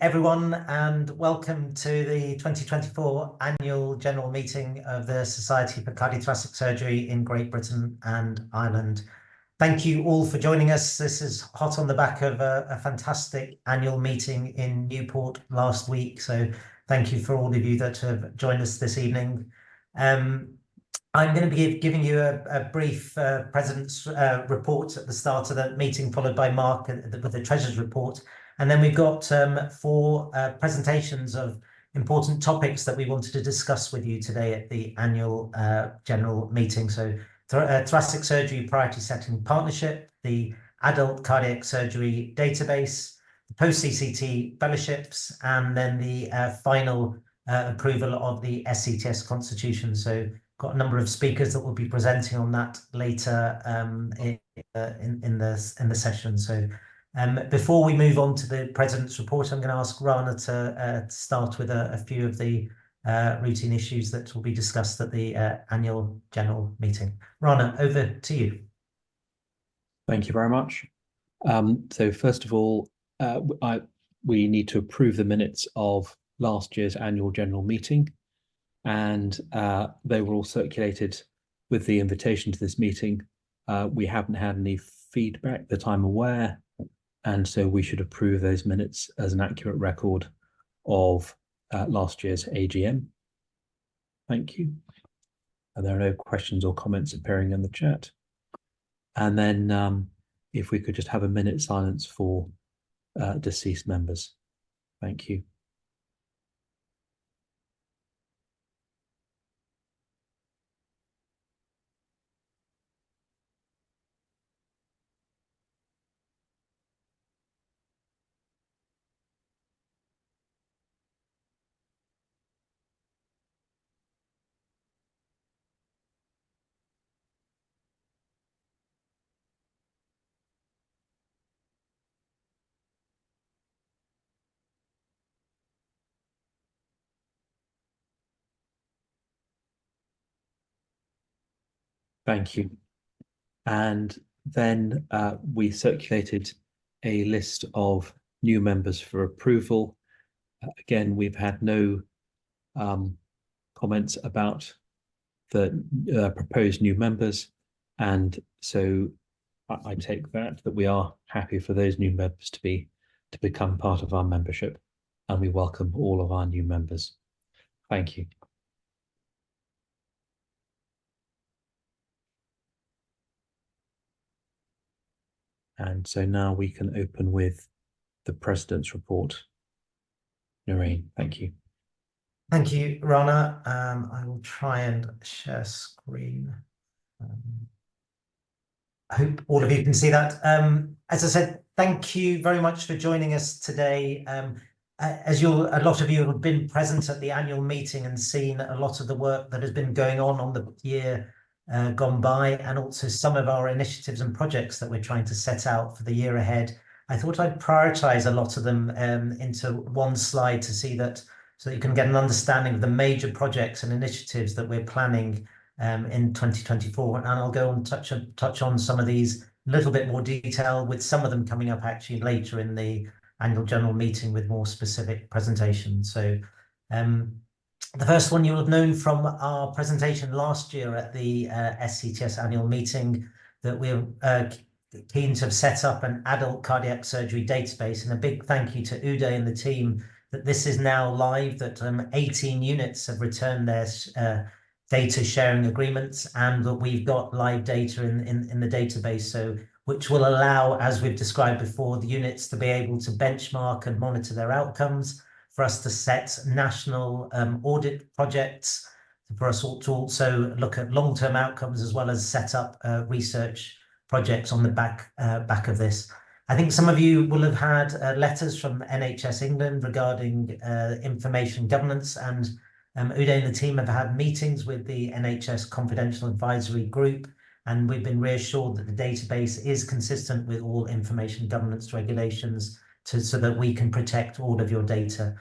Everyone, and welcome to the 2024 annual general meeting of the Society for Cardiothoracic Surgery in Great Britain and Ireland. Thank you all for joining us. This is hot on the back of a fantastic annual meeting in Newport last week. So thank you for all of you that have joined us this evening. I'm going to be giving you a brief President's report at the start of the meeting, followed by Mark with the Treasurer's report. And then we've got four presentations of important topics that we wanted to discuss with you today at the annual general meeting. So Thoracic Surgery Priority Setting Partnership, the Adult Cardiac Surgery Database, the Post-CCT Fellowships, and then the final approval of the SCTS Constitution. So got a number of speakers that will be presenting on that later in the session. So before we move on to the President's report, I'm going to ask Rana to start with a few of the routine issues that will be discussed at the annual general meeting. Rana, over to you. Thank you very much. So first of all, we need to approve the minutes of last year's annual general meeting, and they were all circulated with the invitation to this meeting. We haven't had any feedback that I'm aware, and so we should approve those minutes as an accurate record of last year's AGM. Thank you. And there are no questions or comments appearing in the chat. And then if we could just have a minute silence for deceased members. Thank you. Thank you. And then we circulated a list of new members for approval. Again, we've had no comments about the proposed new members, and so I take that we are happy for those new members to become part of our membership, and we welcome all of our new members. Thank you. And so now we can open with the President's report. Noreen, thank you. Thank you, Rana. I will try and share screen. I hope all of you can see that. As I said, thank you very much for joining us today. As a lot of you have been present at the annual meeting and seen a lot of the work that has been going on the year gone by, and also some of our initiatives and projects that we're trying to set out for the year ahead. I thought I'd prioritize a lot of them into one slide to see that, so that you can get an understanding of the major projects and initiatives that we're planning in 2024. And I'll go and touch on some of these a little bit more detail, with some of them coming up actually later in the annual general meeting with more specific presentations. So the first one you'll have known from our presentation last year at the SCTS annual meeting, that we're keen to have set up an adult cardiac surgery database, and a big thank you to Uday and the team that this is now live, that 18 units have returned their data sharing agreements, and that we've got live data in the database, so which will allow, as we've described before, the units to be able to benchmark and monitor their outcomes, for us to set national audit projects, for us to also look at long-term outcomes, as well as set up research projects on the back of this. I think some of you will have had letters from NHS England regarding information governance, and Uday and the team have had meetings with the NHS Confidential Advisory Group, and we've been reassured that the database is consistent with all information governance regulations, so that we can protect all of your data.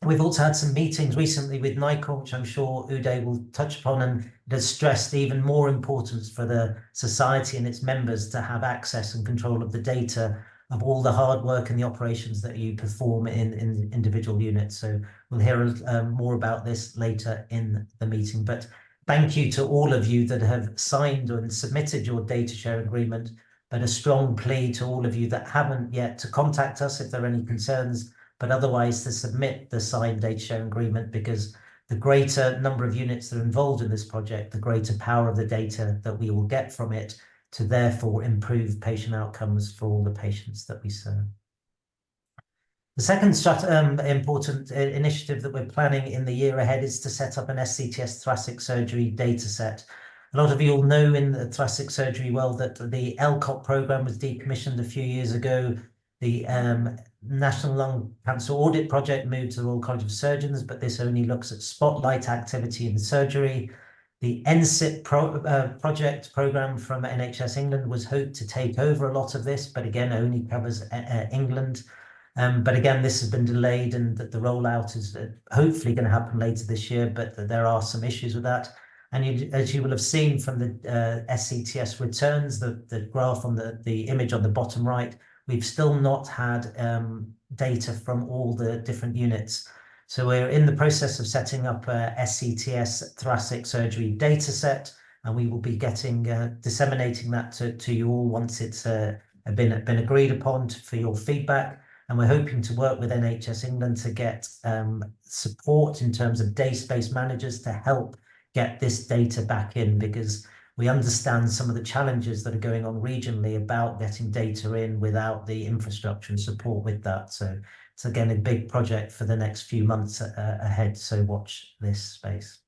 We've also had some meetings recently with NICOR, which I'm sure Uday will touch upon, and it has stressed even more importance for the society and its members to have access and control of the data of all the hard work and the operations that you perform in individual units. So we'll hear more about this later in the meeting. But thank you to all of you that have signed and submitted your data share agreement, but a strong plea to all of you that haven't yet to contact us if there are any concerns, but otherwise to submit the signed data share agreement, because the greater number of units that are involved in this project, the greater power of the data that we will get from it to therefore improve patient outcomes for all the patients that we serve. The second important initiative that we're planning in the year ahead is to set up an SCTS thoracic surgery data set. A lot of you will know in the thoracic surgery world that the LCOT program was decommissioned a few years ago. The National Lung Cancer Audit Project moved to the Royal College of Surgeons, but this only looks at spotlight activity in surgery. The NSIP project program from NHS England was hoped to take over a lot of this, but again, only covers England. But again, this has been delayed, and the rollout is hopefully going to happen later this year, but there are some issues with that. And as you will have seen from the SCTS returns, the graph on the image on the bottom right, we've still not had data from all the different units. So we're in the process of setting up a SCTS thoracic surgery data set, and we will be disseminating that to you all once it's been agreed upon for your feedback. And we're hoping to work with NHS England to get support in terms of database managers to help get this data back in, because we understand some of the challenges that are going on regionally about getting data in without the infrastructure and support with that. So it's again a big project for the next few months ahead, so watch this space.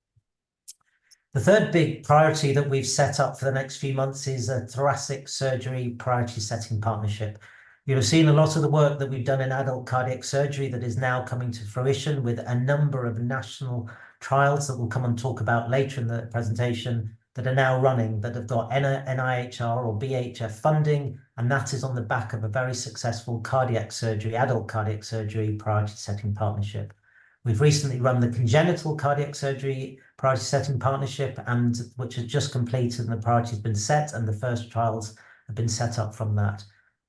The third big priority that we've set up for the next few months is a thoracic surgery priority setting partnership. You'll have seen a lot of the work that we've done in adult cardiac surgery that is now coming to fruition with a number of national trials that we'll come and talk about later in the presentation that are now running, that have got NIHR or BHF funding, and that is on the back of a very successful cardiac surgery, adult cardiac surgery priority setting partnership. We've recently run the congenital cardiac surgery priority setting partnership, and which has just completed, and the priority has been set, and the first trials have been set up from that.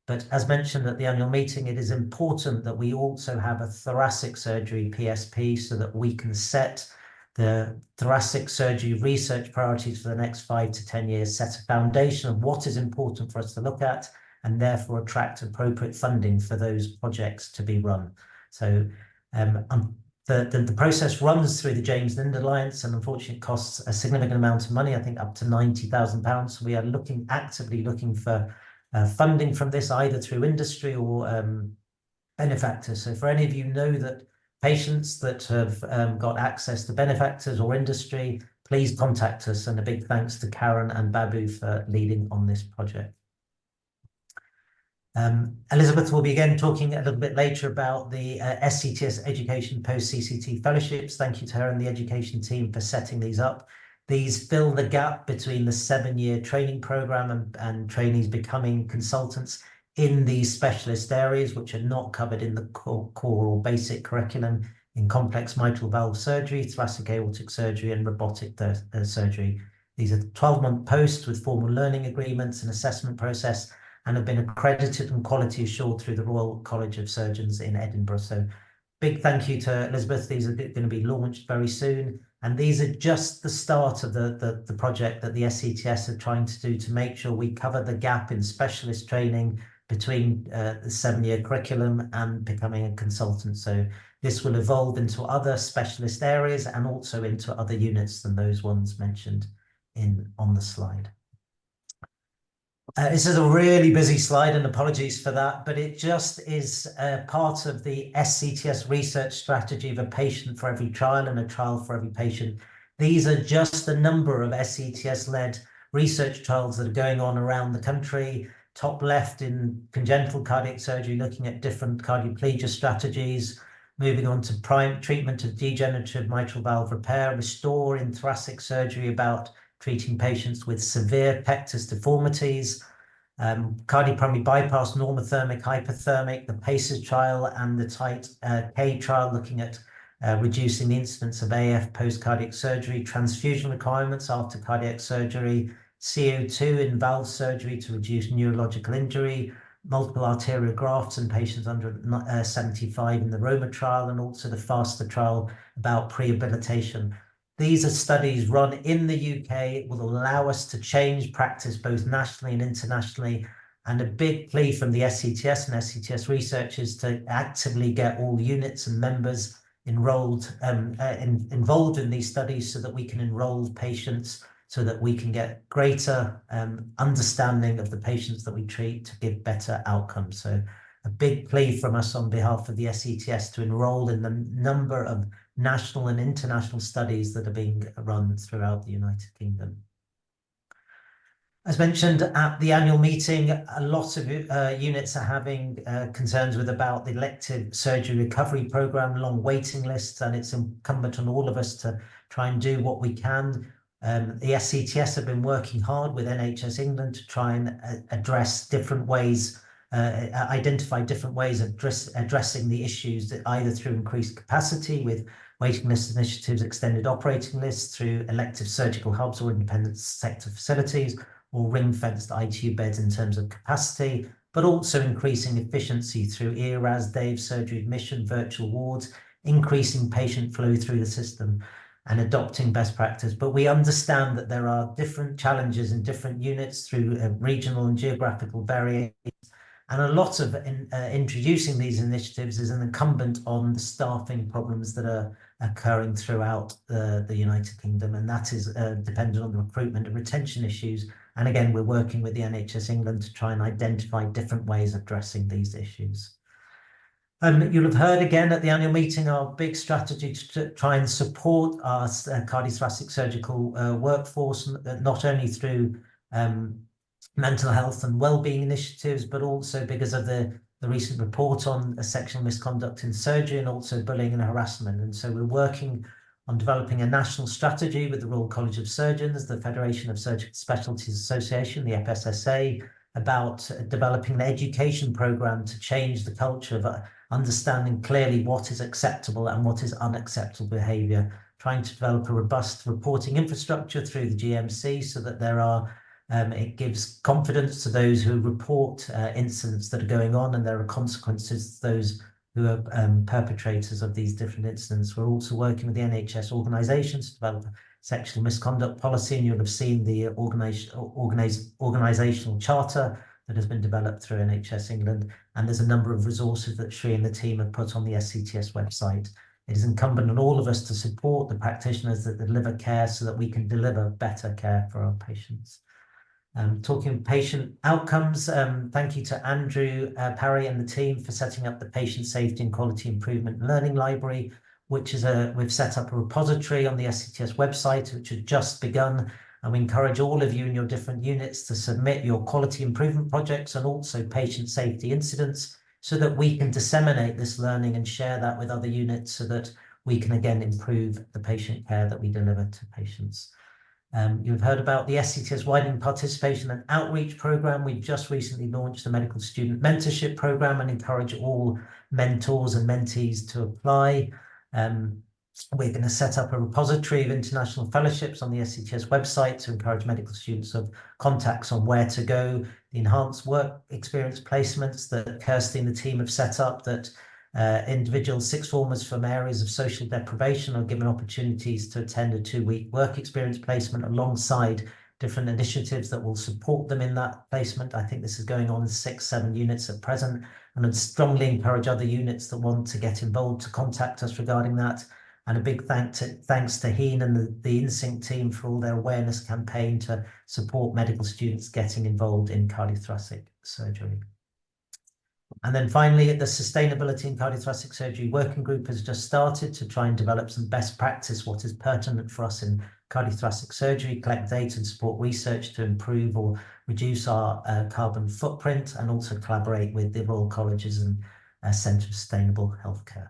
But as mentioned at the annual meeting, it is important that we also have a thoracic surgery PSP so that we can set the thoracic surgery research priorities for the next 5 to 10 years, set a foundation of what is important for us to look at, and therefore attract appropriate funding for those projects to be run. So the process runs through the James Lind Alliance, and unfortunately costs a significant amount of money, I think up to £90,000. So we are actively looking for funding from this, either through industry or benefactors. So for any of you know that patients that have got access to benefactors or industry, please contact us, and a big thanks to Karen and Babu for leading on this project. Elizabeth will be again talking a little bit later about the SCTS Education Post-CCT Fellowships. Thank you to her and the education team for setting these up. These fill the gap between the 7-year training program and trainees becoming consultants in these specialist areas, which are not covered in the core or basic curriculum in complex mitral valve surgery, thoracic aortic surgery, and robotic surgery. These are 12-month posts with formal learning agreements and assessment process, and have been accredited and quality assured through the Royal College of Surgeons in Edinburgh. So big thank you to Elizabeth. These are going to be launched very soon. And these are just the start of the project that the SCTS are trying to do to make sure we cover the gap in specialist training between the 7-year curriculum and becoming a consultant. So this will evolve into other specialist areas and also into other units than those ones mentioned on the slide. This is a really busy slide, and apologies for that, but it just is part of the SCTS research strategy of a patient for every trial and a trial for every patient. These are just a number of SCTS-led research trials that are going on around the country. Top left in congenital cardiac surgery, looking at different cardioplegia strategies, moving on to treatment of degenerative mitral valve repair, restore in thoracic surgery about treating patients with severe pectus deformities, cardiopulmonary bypass, normothermic, hyperthermic, the PACES trial, and the TITE-K trial, looking at reducing the incidence of AF post-cardiac surgery, transfusion requirements after cardiac surgery, CO2 in valve surgery to reduce neurological injury, multiple arterial grafts in patients under 75 in the Roma trial, and also the FASTER trial about prehabilitation. These are studies run in the UK. It will allow us to change practice both nationally and internationally. And a big plea from the SCTS and SCTS researchers to actively get all units and members involved in these studies so that we can enroll patients, so that we can get greater understanding of the patients that we treat to give better outcomes. So a big plea from us on behalf of the SCTS to enroll in the number of national and international studies that are being run throughout the United Kingdom. As mentioned at the annual meeting, a lot of units are having concerns about the elective surgery recovery program, long waiting lists, and it's incumbent on all of us to try and do what we can. The SCTS have been working hard with NHS England to try and address different ways, identify different ways of addressing the issues, that either through increased capacity with waiting list initiatives, extended operating lists, through elective surgical hubs or independent sector facilities, or ring-fenced ITU beds in terms of capacity, but also increasing efficiency through ERAS, day surgery admission, virtual wards, increasing patient flow through the system, and adopting best practice. But we understand that there are different challenges in different units through regional and geographical variations. And a lot of introducing these initiatives is incumbent on the staffing problems that are occurring throughout the United Kingdom. And that is dependent on the recruitment and retention issues. And again, we're working with the NHS England to try and identify different ways of addressing these issues. You'll have heard again at the annual meeting our big strategy to try and support our cardiothoracic surgical workforce, not only through mental health and wellbeing initiatives, but also because of the recent report on sexual misconduct in surgery and also bullying and harassment. And so we're working on developing a national strategy with the Royal College of Surgeons, the Federation of Surgical Specialties Association, the FSSA, about developing an education program to change the culture of understanding clearly what is acceptable and what is unacceptable behavior, trying to develop a robust reporting infrastructure through the GMC so that there are it gives confidence to those who report incidents that are going on, and there are consequences to those who are perpetrators of these different incidents. We're also working with the NHS organisations to develop a sexual misconduct policy, and you'll have seen the organisational charter that has been developed through NHS England, and there's a number of resources that Shri and the team have put on the SCTS website. It is incumbent on all of us to support the practitioners that deliver care so that we can deliver better care for our patients. Talking patient outcomes, thank you to Andrew Parry and the team for setting up the Patient Safety and Quality Improvement Learning Library, which is we've set up a repository on the SCTS website, which has just begun. And we encourage all of you in your different units to submit your quality improvement projects and also patient safety incidents so that we can disseminate this learning and share that with other units so that we can again improve the patient care that we deliver to patients. You've heard about the SCTS Widening Participation and Outreach Programme. We've just recently launched the Medical Student Mentorship Programme and encourage all mentors and mentees to apply. We're going to set up a repository of international fellowships on the SCTS website to encourage medical students of contacts on where to go, the enhanced work experience placements that Kirsty and the team have set up, that individual sixth formers from areas of social deprivation are given opportunities to attend a 2-week work experience placement alongside different initiatives that will support them in that placement. I think this is going on in 6-7 units at present, and I'd strongly encourage other units that want to get involved to contact us regarding that. And a big thanks to Heen and the InSync team for all their awareness campaign to support medical students getting involved in cardiothoracic surgery. And then finally, the Sustainability in Cardiothoracic Surgery Working Group has just started to try and develop some best practice, what is pertinent for us in cardiothoracic surgery, collect data and support research to improve or reduce our carbon footprint, and also collaborate with the Royal Colleges and Centre for Sustainable Healthcare.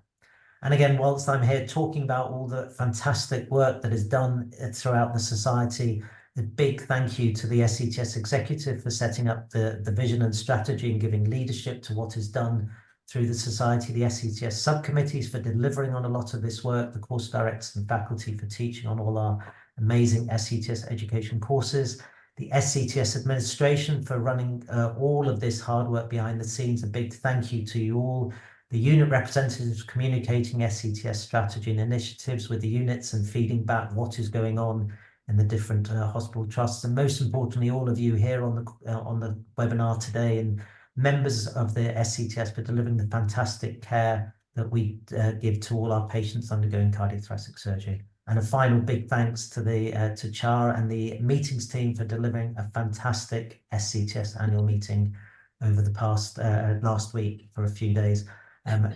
And again, whilst I'm here talking about all the fantastic work that is done throughout the society, a big thank you to the SCTS executive for setting up the vision and strategy and giving leadership to what is done through the society, the SCTS subcommittees for delivering on a lot of this work, the course directors and faculty for teaching on all our amazing SCTS education courses, the SCTS administration for running all of this hard work behind the scenes. A big thank you to you all. The unit representatives communicating SCTS strategy and initiatives with the units and feeding back what is going on in the different hospital trusts, and most importantly, all of you here on the webinar today and members of the SCTS for delivering the fantastic care that we give to all our patients undergoing cardiothoracic surgery. And a final big thanks to to Char and the meetings team for delivering a fantastic SCTS annual meeting over the past last week for a few days.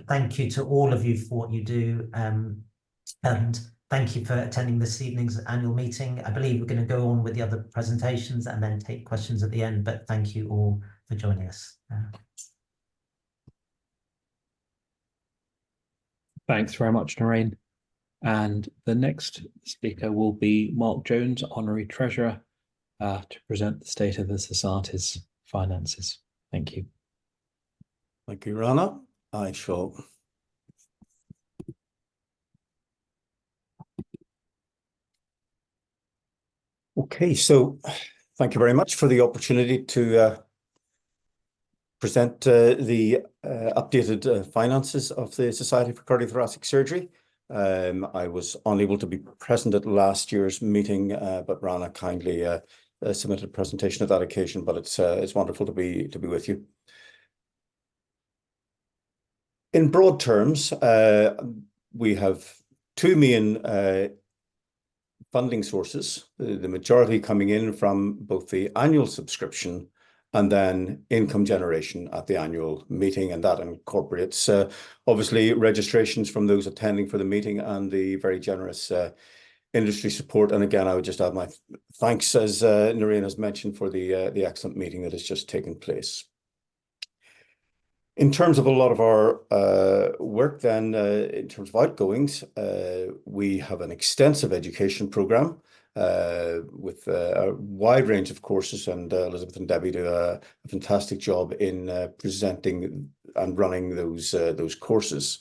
Thank you to all of you for what you do, and thank you for attending this evening's annual meeting. I believe we're going to go on with the other presentations and then take questions at the end, but thank you all for joining us. Thanks very much, Noreen. And the next speaker will be Mark Jones, Honorary Treasurer, to present the state of the Society's finances. Thank you. Thank you, Rana. I shall. Okay, so thank you very much for the opportunity to present the updated finances of the Society for Cardiothoracic Surgery. I was unable to be present at last year's meeting, but Rana kindly submitted a presentation at that occasion. But it's wonderful to be with you. In broad terms, we have two main funding sources, the majority coming in from both the annual subscription and then income generation at the annual meeting, and that incorporates obviously registrations from those attending for the meeting and the very generous industry support. And again, I would just add my thanks, as Noreen has mentioned, for the excellent meeting that has just taken place. In terms of a lot of our work then, in terms of outgoings, we have an extensive education program with a wide range of courses, and Elizabeth and Debbie do a fantastic job in presenting and running those courses.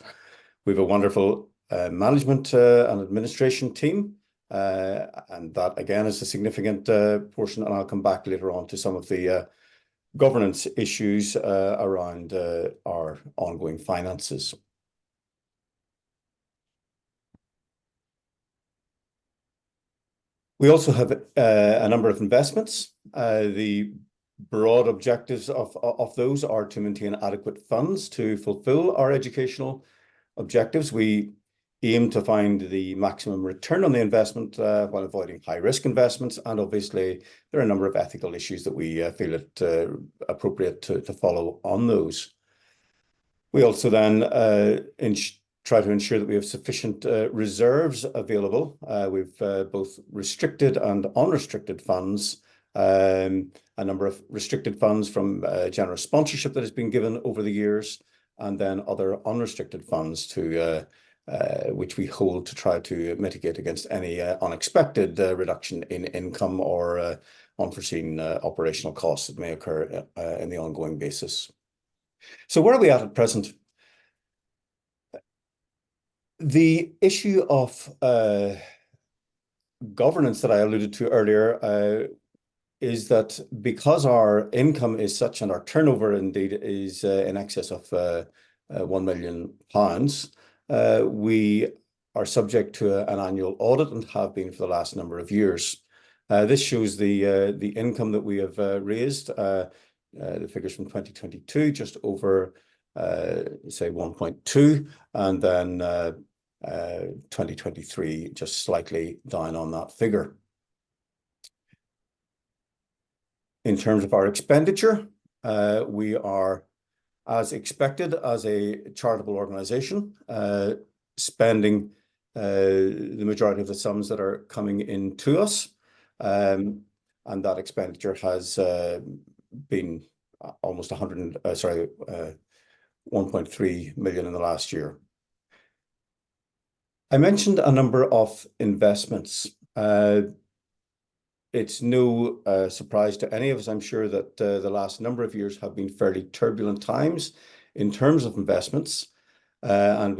We have a wonderful management and administration team, and that again is a significant portion, and I'll come back later on to some of the governance issues around our ongoing finances. We also have a number of investments. The broad objectives of those are to maintain adequate funds to fulfill our educational objectives. We aim to find the maximum return on the investment while avoiding high-risk investments, and obviously there are a number of ethical issues that we feel it appropriate to follow on those. We also then try to ensure that we have sufficient reserves available. We've both restricted and unrestricted funds, a number of restricted funds from generous sponsorship that has been given over the years, and then other unrestricted funds to which we hold to try to mitigate against any unexpected reduction in income or unforeseen operational costs that may occur in the ongoing basis. So where are we at present? The issue of governance that I alluded to earlier is that because our income is such and our turnover indeed is in excess of £1 million, we are subject to an annual audit and have been for the last number of years. This shows the income that we have raised, the figures from 2022, just over, say, 1.2, and then 2023, just slightly down on that figure. In terms of our expenditure, we are, as expected, as a charitable organisation, spending the majority of the sums that are coming in to us, and that expenditure has been almost 1.3 million in the last year. I mentioned a number of investments. It's no surprise to any of us, I'm sure, that the last number of years have been fairly turbulent times in terms of investments, and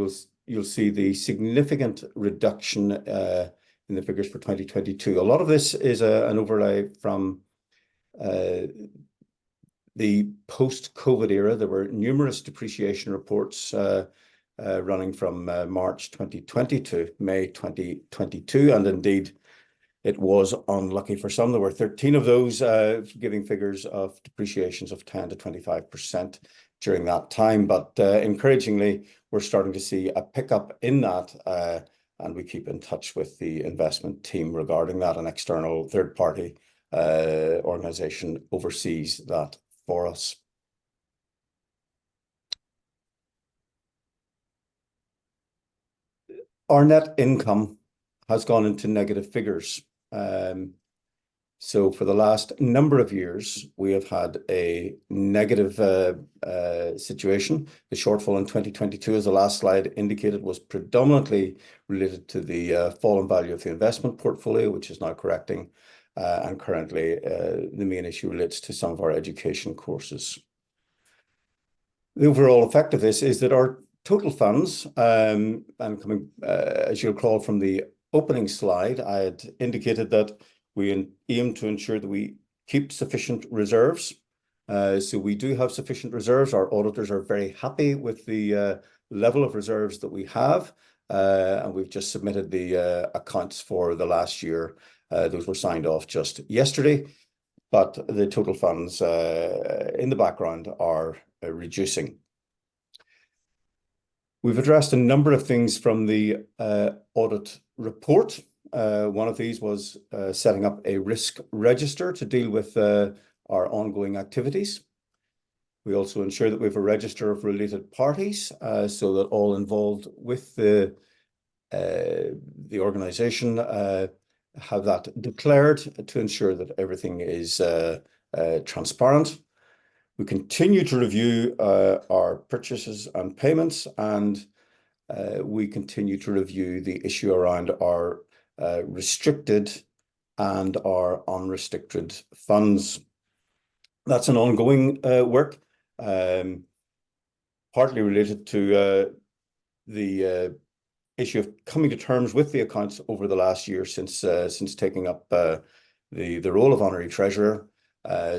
you'll see the significant reduction in the figures for 2022. A lot of this is an overlay from the post-COVID era, there were numerous depreciation reports running from March 2020 to May 2022, and indeed it was unlucky for some. There were 13 of those, giving figures of depreciations of 10 to 25% during that time. But encouragingly, we're starting to see a pickup in that, and we keep in touch with the investment team regarding that. An external third-party organization oversees that for us. Our net income has gone into negative figures. So for the last number of years, we have had a negative situation. The shortfall in 2022, as the last slide indicated, was predominantly related to the fall in value of the investment portfolio, which is now correcting. And currently, the main issue relates to some of our education courses. The overall effect of this is that our total funds, and coming, as you'll recall from the opening slide, I had indicated that we aim to ensure that we keep sufficient reserves. So we do have sufficient reserves. Our auditors are very happy with the level of reserves that we have. And we've just submitted the accounts for the last year. Those were signed off just yesterday. But the total funds in the background are reducing. We've addressed a number of things from the audit report. One of these was setting up a risk register to deal with our ongoing activities. We also ensure that we have a register of related parties, so that all involved with the organisation have that declared to ensure that everything is transparent. We continue to review our purchases and payments, and we continue to review the issue around our restricted and our unrestricted funds. That's an ongoing work, partly related to the issue of coming to terms with the accounts over the last year since taking up the role of Honorary Treasurer.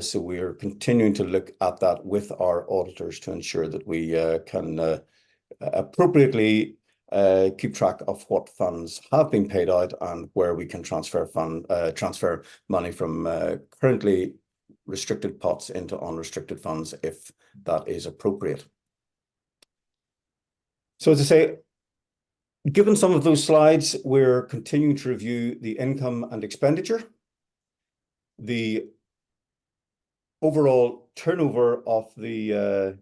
So we are continuing to look at that with our auditors to ensure that we can appropriately keep track of what funds have been paid out and where we can transfer money from currently restricted pots into unrestricted funds if that is appropriate. So as I say, given some of those slides, we're continuing to review the income and expenditure. The overall turnover of the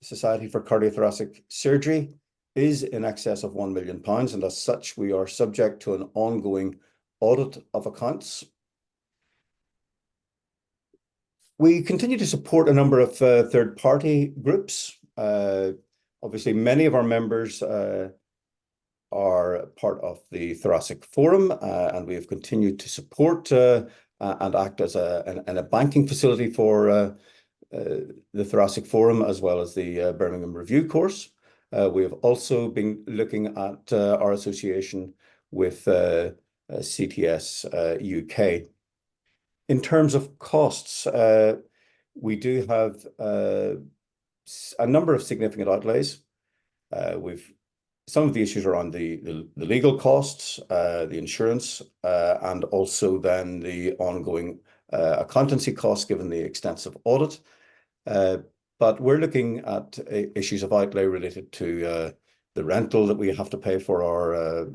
Society for Cardiothoracic Surgery is in excess of £1 million, and as such, we are subject to an ongoing audit of accounts. We continue to support a number of third-party groups. Obviously, many of our members are part of the Thoracic Forum, and we have continued to support and act as a banking facility for the Thoracic Forum, as well as the Birmingham Review course. We have also been looking at our association with SCTS UK. In terms of costs, we do have a number of significant outlays. Some of the issues around the legal costs, the insurance, and also then the ongoing accountancy costs given the extensive audit. But we're looking at issues of outlay related to the rental that we have to pay for our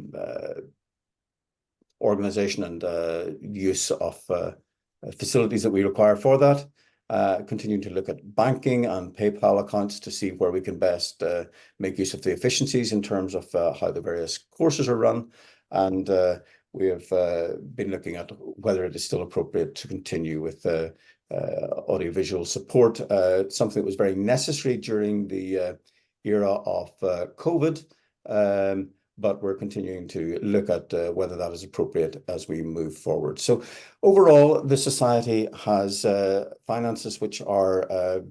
organisation and use of facilities that we require for that. Continuing to look at banking and PayPal accounts to see where we can best make use of the efficiencies in terms of how the various courses are run. And we have been looking at whether it is still appropriate to continue with audiovisual support, something that was very necessary during the era of COVID. But we're continuing to look at whether that is appropriate as we move forward. So overall, the Society has finances which are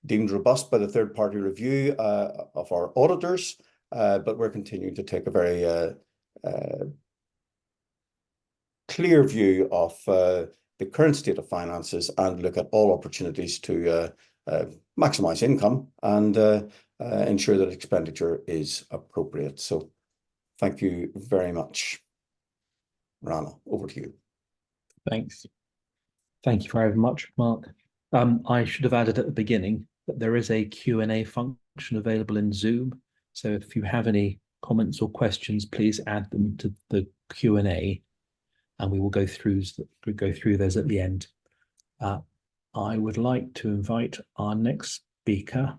deemed robust by the third-party review of our auditors, but we're continuing to take a very clear view of the current state of finances and look at all opportunities to maximize income and ensure that expenditure is appropriate. So thank you very much. Rana, over to you. Thanks. Thank you very much, Mark. I should have added at the beginning that there is a Q&A function available in Zoom. So if you have any comments or questions, please add them to the Q&A and we will go through those at the end. I would like to invite our next speaker.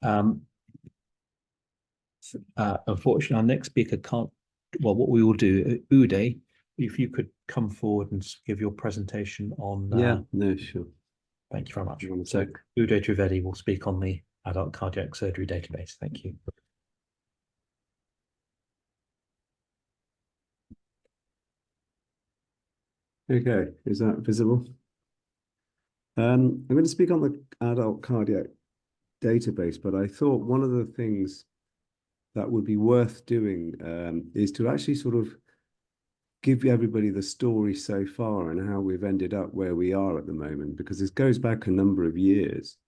Unfortunately, our next speaker can't, well, what we will do, Uday, if you could come forward and give your presentation on... Yeah, no, sure. Thank you very much. So Uday Trivedi will speak on the adult cardiac surgery database. Thank you. Okay, is that visible? I'm going to speak on the adult cardiac database, but I thought one of the things that would be worth doing is to actually sort of give everybody the story so far and how we've ended up where we are at the moment, because this goes back a number of years,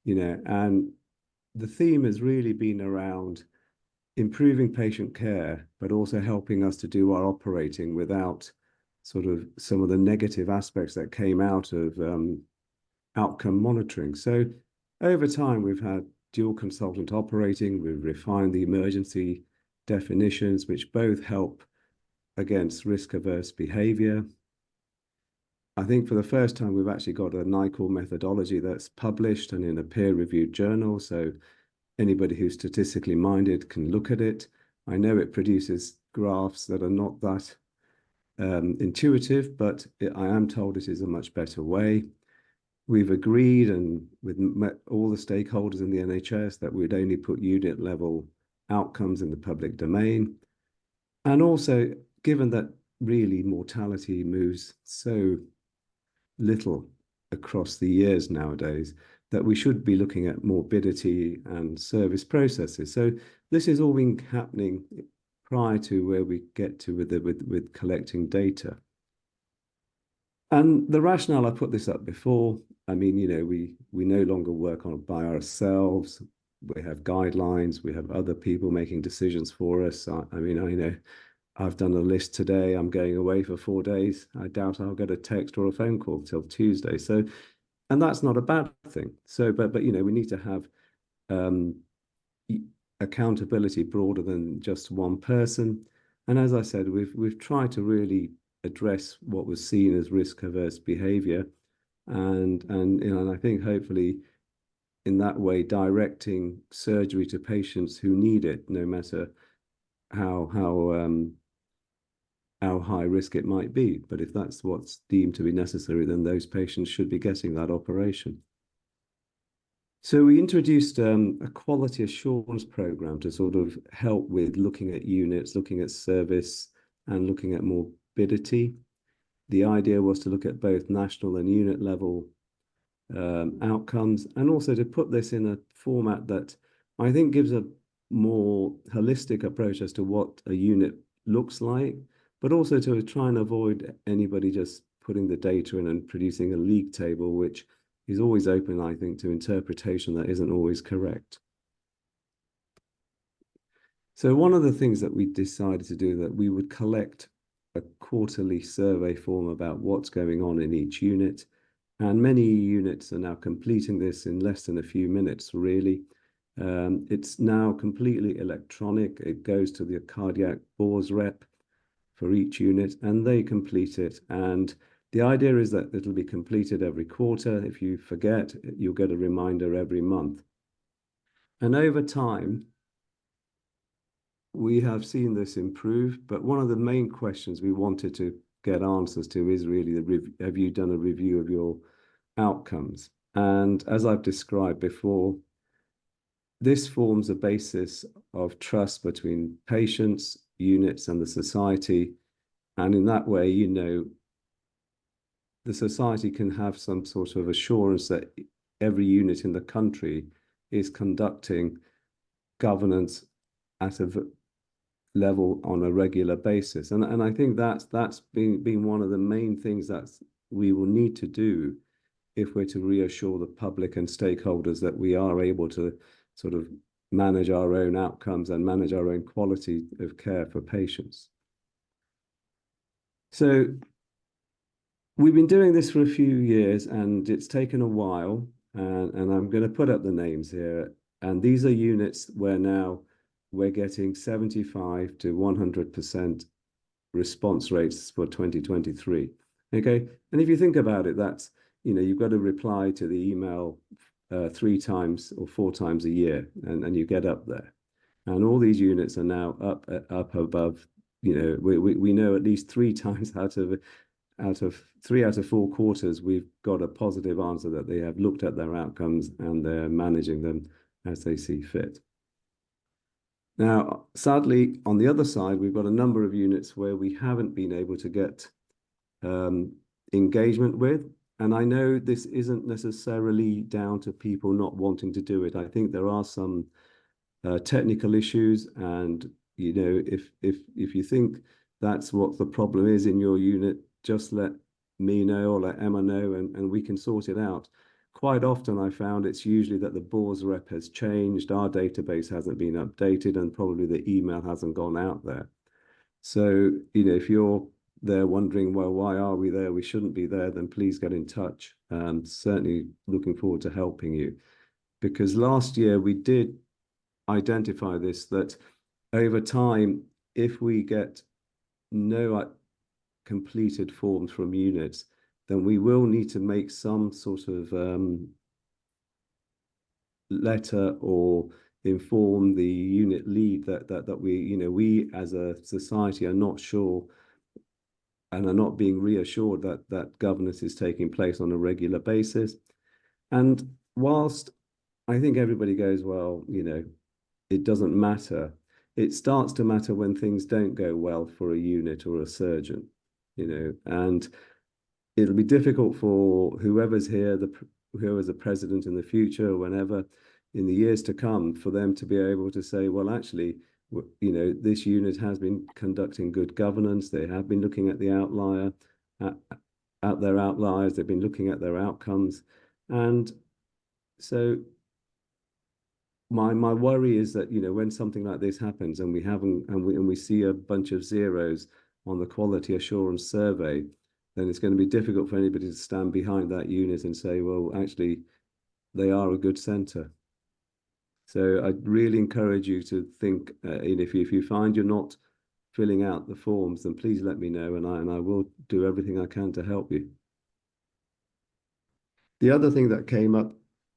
you know, and the theme has really been around improving patient care, but also helping us to do our operating without sort of some of the negative aspects that came out of outcome monitoring. So over time, we've had dual consultant operating, we've refined the emergency definitions, which both help against risk-averse behavior. I think for the first time, we've actually got a NICOR methodology that's published and in a peer-reviewed journal, so anybody who's statistically minded can look at it. I know it produces graphs that are not that intuitive, but I am told it is a much better way. We've agreed and with all the stakeholders in the NHS that we'd only put unit level outcomes in the public domain. And also, given that really mortality moves so little across the years nowadays, that we should be looking at morbidity and service processes. So this has all been happening prior to where we get to with collecting data. And the rationale, I put this up before, I mean, you know, we no longer work by ourselves. We have guidelines, we have other people making decisions for us. I mean, I know I've done a list today, I'm going away for 4 days. I doubt I'll get a text or a phone call till Tuesday. So, and that's not a bad thing. So, but you know, we need to have accountability broader than just one person. And as I said, we've tried to really address what was seen as risk-averse behavior, and you know, and I think hopefully in that way directing surgery to patients who need it, no matter how high risk it might be. But if that's what's deemed to be necessary, then those patients should be getting that operation. So we introduced a quality assurance program to sort of help with looking at units, looking at service, and looking at morbidity. The idea was to look at both national and unit level outcomes, and also to put this in a format that I think gives a more holistic approach as to what a unit looks like, but also to try and avoid anybody just putting the data in and producing a league table, which is always open, I think, to interpretation that isn't always correct. So one of the things that we decided to do, that we would collect a quarterly survey form about what's going on in each unit. And many units are now completing this in less than a few minutes, really. It's now completely electronic. It goes to the cardiac bores rep for each unit, and they complete it. And the idea is that it'll be completed every quarter. If you forget, you'll get a reminder every month. And over time, we have seen this improve, but one of the main questions we wanted to get answers to is really, have you done a review of your outcomes? And as I've described before, this forms a basis of trust between patients, units, and the society. And in that way, you know, the society can have some sort of assurance that every unit in the country is conducting governance at a level on a regular basis. And I think that's been one of the main things that's we will need to do if we're to reassure the public and stakeholders that we are able to sort of manage our own outcomes and manage our own quality of care for patients. So we've been doing this for a few years, and it's taken a while, and I'm going to put up the names here. And these are units where now we're getting 75 to 100% response rates for 2023. Okay, and if you think about it, that's, you know, you've got to reply to the email 3 times or 4 times a year, and you get up there. And all these units are now up above, you know, we know at least 3 times out of 3 out of 4 quarters, we've got a positive answer that they have looked at their outcomes and they're managing them as they see fit. Now, sadly, on the other side, we've got a number of units where we haven't been able to get engagement with. And I know this isn't necessarily down to people not wanting to do it. I think there are some technical issues, and you know, if you think that's what the problem is in your unit, just let me know or let Emma know, and we can sort it out. Quite often I found it's usually that the BORS rep has changed, our database hasn't been updated, and probably the email hasn't gone out there. So, you know, if you're there wondering, well, why are we there? We shouldn't be there, then please get in touch. Certainly looking forward to helping you. Because last year we did identify this, that over time, if we get no completed forms from units, then we will need to make some sort of letter or inform the unit lead that we, you know, we as a society are not sure and are not being reassured that governance is taking place on a regular basis. And whilst I think everybody goes, well, you know, it doesn't matter, it starts to matter when things don't go well for a unit or a surgeon, you know, and it'll be difficult for whoever's here, whoever's the president in the future, whenever in the years to come, for them to be able to say, well, actually, you know, this unit has been conducting good governance. They have been looking at the outlier, at their outliers. They've been looking at their outcomes. And so my worry is that, you know, when something like this happens and we see a bunch of zeros on the quality assurance survey, then it's going to be difficult for anybody to stand behind that unit and say, well, actually, they are a good centre. So I'd really encourage you to think, if you find you're not filling out the forms, then please let me know, and I will do everything I can to help you. The other thing that came up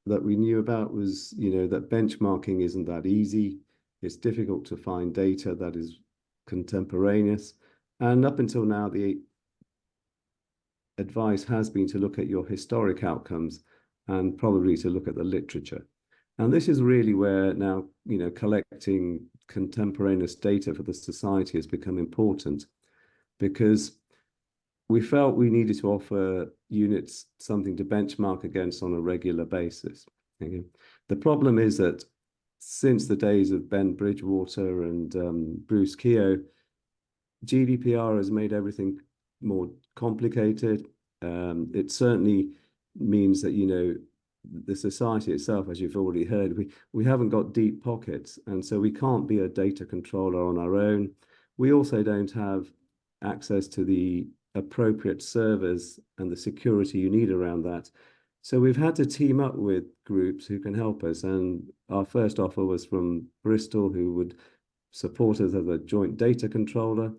that we knew about was, you know, that benchmarking isn't that easy. It's difficult to find data that is contemporaneous. And up until now, the advice has been to look at your historic outcomes and probably to look at the literature. And this is really where now, you know, collecting contemporaneous data for the society has become important, because we felt we needed to offer units something to benchmark against on a regular basis. Okay? The problem is that since the days of Ben Bridgewater and Bruce Keogh, GDPR has made everything more complicated. It certainly means that, you know, the society itself, as you've already heard, we haven't got deep pockets, and so we can't be a data controller on our own. We also don't have access to the appropriate servers and the security you need around that. So we've had to team up with groups who can help us, and our first offer was from Bristol, who would support us as a joint data controller,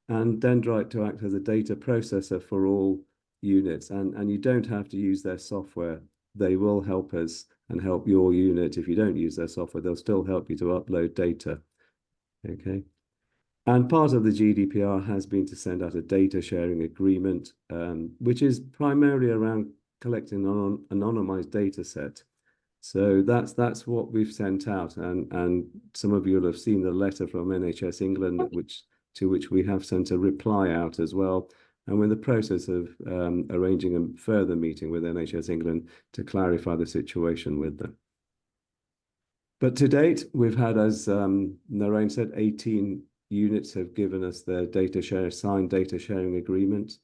and Dendrite to act as a data processor for all units. And you don't have to use their software. They will help us and help your unit. If you don't use their software, they'll still help you to upload data. Okay. And part of the GDPR has been to send out a data sharing agreement, which is primarily around collecting an anonymized data set. So that's what we've sent out. And some of you will have seen the letter from NHS England, to which we have sent a reply out as well. And we're in the process of arranging a further meeting with NHS England to clarify the situation with them. But to date, we've had, as Narain said, 18 units have given us their signed data sharing agreement.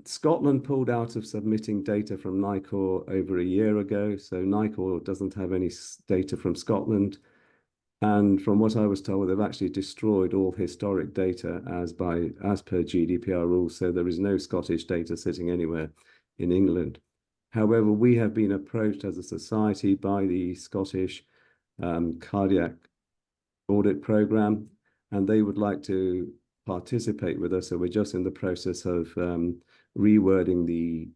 Scotland pulled out of submitting data from NICOR over a year ago, so NICOR doesn't have any data from Scotland. And from what I was told, they've actually destroyed all historic data as per GDPR rules, so there is no Scottish data sitting anywhere in England. However, we have been approached as a society by the Scottish Cardiac Audit Programme, and they would like to participate with us. So we're just in the process of rewording the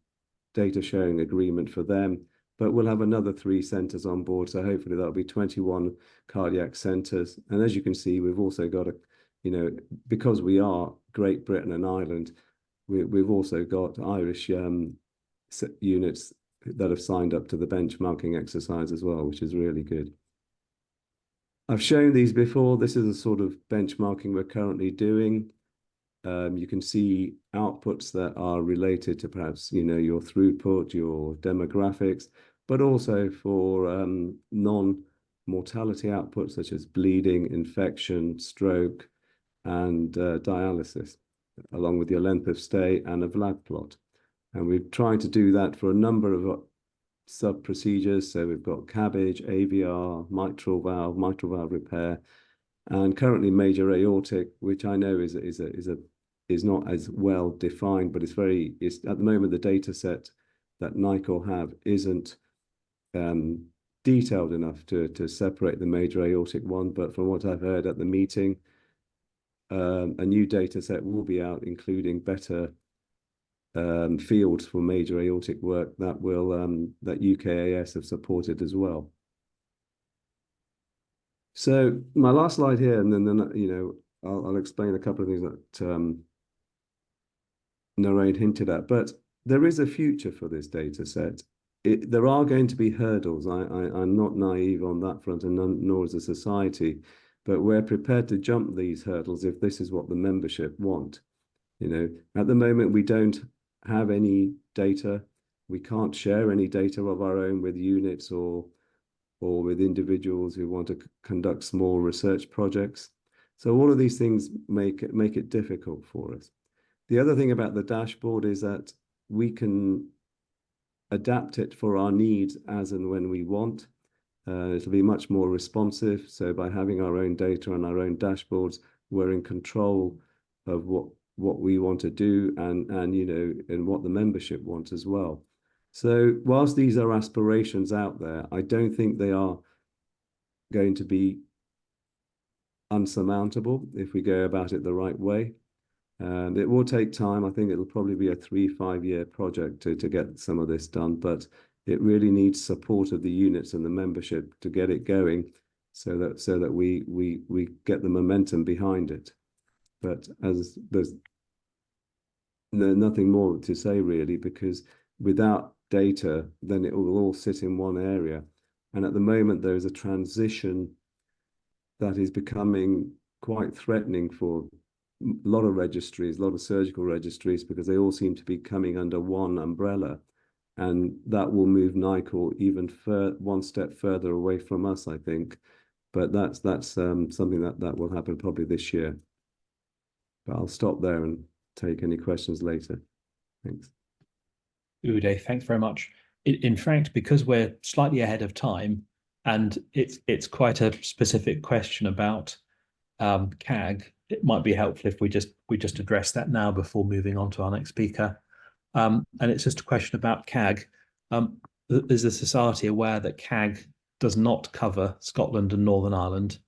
data sharing agreement for them. But we'll have another 3 centres on board. So hopefully that'll be 21 cardiac centres. And as you can see, we've also got because we are Great Britain and Ireland, we've also got Irish units that have signed up to the benchmarking exercise as well, which is really good. I've shown these before. This is a sort of benchmarking we're currently doing. You can see outputs that are related to perhaps, your throughput, your demographics, but also for non-mortality outputs such as bleeding, infection, stroke, and dialysis, along with your length of stay and a VLAD plot. And we're trying to do that for a number of sub-procedures. So we've got CABG, AVR, mitral valve repair, and currently major aortic, which I know is not as well defined, but it's at the moment the data set that NICOR have isn't detailed enough to separate the major aortic one. But from what I've heard at the meeting, a new data set will be out, including better fields for major aortic work that UKAS have supported as well. So my last slide here, and then I'll explain a couple of things that Narain hinted at. But there is a future for this data set. There are going to be hurdles. I'm not naive on that front, and nor is the society. But we're prepared to jump these hurdles if this is what the membership want. At the moment, we don't have any data. We can't share any data of our own with units or with individuals who want to conduct small research projects. So all of these things make it difficult for us. The other thing about the dashboard is that we can adapt it for our needs as and when we want. It'll be much more responsive. So by having our own data and our own dashboards, we're in control of what we want to do and what the membership wants as well. So whilst these are aspirations out there, I don't think they are going to be unsurmountable if we go about it the right way. And it will take time. I think it'll probably be a 3-5 year project to get some of this done, but it really needs support of the units and the membership to get it going, so that we get the momentum behind it. But as there's nothing more to say really, because without data, then it will all sit in one area. And at the moment, there is a transition that is becoming quite threatening for a lot of registries, a lot of surgical registries, because they all seem to be coming under one umbrella. And that will move NICOR even one step further away from us, I think. But that's something that will happen probably this year. But I'll stop there and take any questions later. Thanks. Uday, thanks very much. In fact, because we're slightly ahead of time, and it's quite a specific question about CAG, it might be helpful if we just address that now before moving on to our next speaker. And it's just a question about CAG. Is the society aware that CAG does not cover Scotland and Northern Ireland,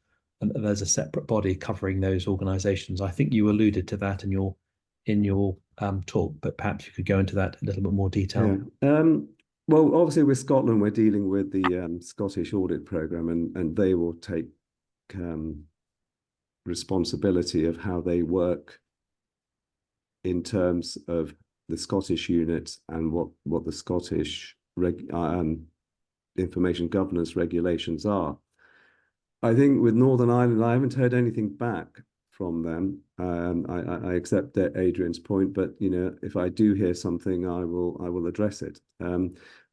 and that there's a separate body covering those organisations? I think you alluded to that in your talk, but perhaps you could go into that a little bit more detail. Yeah. Well, obviously with Scotland, we're dealing with the Scottish Audit Programme, and they will take responsibility of how they work in terms of the Scottish units and what the Scottish information governance regulations are. I think with Northern Ireland, I haven't heard anything back from them. I accept Adrian's point, but if I do hear something, I will address it.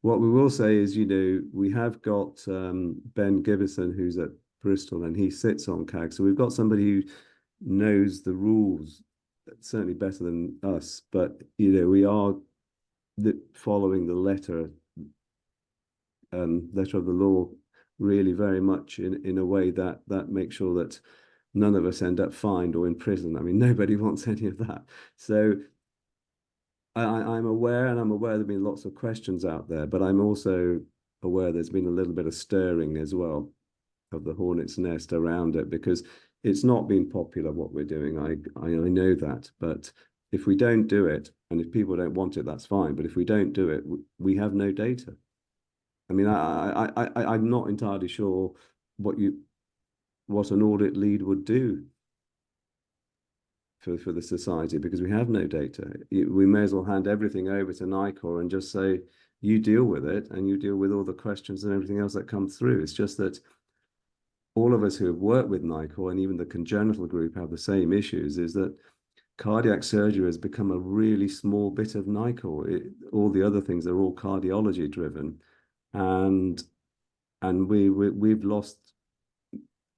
What we will say is, we have got Ben Gibbison, who's at Bristol, and he sits on CAG. So we've got somebody who knows the rules certainly better than us, but we are following the letter of the law really very much in a way that makes sure that none of us end up fined or in prison. I mean, nobody wants any of that. So I'm aware, and I'm aware there have been lots of questions out there, but I'm also aware there's been a little bit of stirring as well of the hornet's nest around it, because it's not been popular what we're doing. I know that, but if we don't do it, and if people don't want it, that's fine. But if we don't do it, we have no data. I mean, I'm not entirely sure what an audit lead would do for the society, because we have no data. We may as well hand everything over to NICOR and just say, you deal with it, and you deal with all the questions and everything else that come through. It's just that all of us who have worked with NICOR, and even the congenital group, have the same issues, is that cardiac surgery has become a really small bit of NICOR. All the other things are all cardiology driven, and we've lost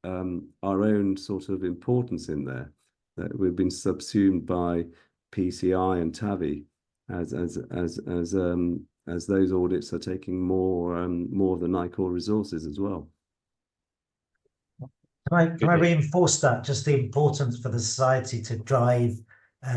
our own sort of importance in there. That we've been subsumed by PCI and TAVI as those audits are taking more of the NICOR resources as well. Can I reinforce that, just the importance for the society to drive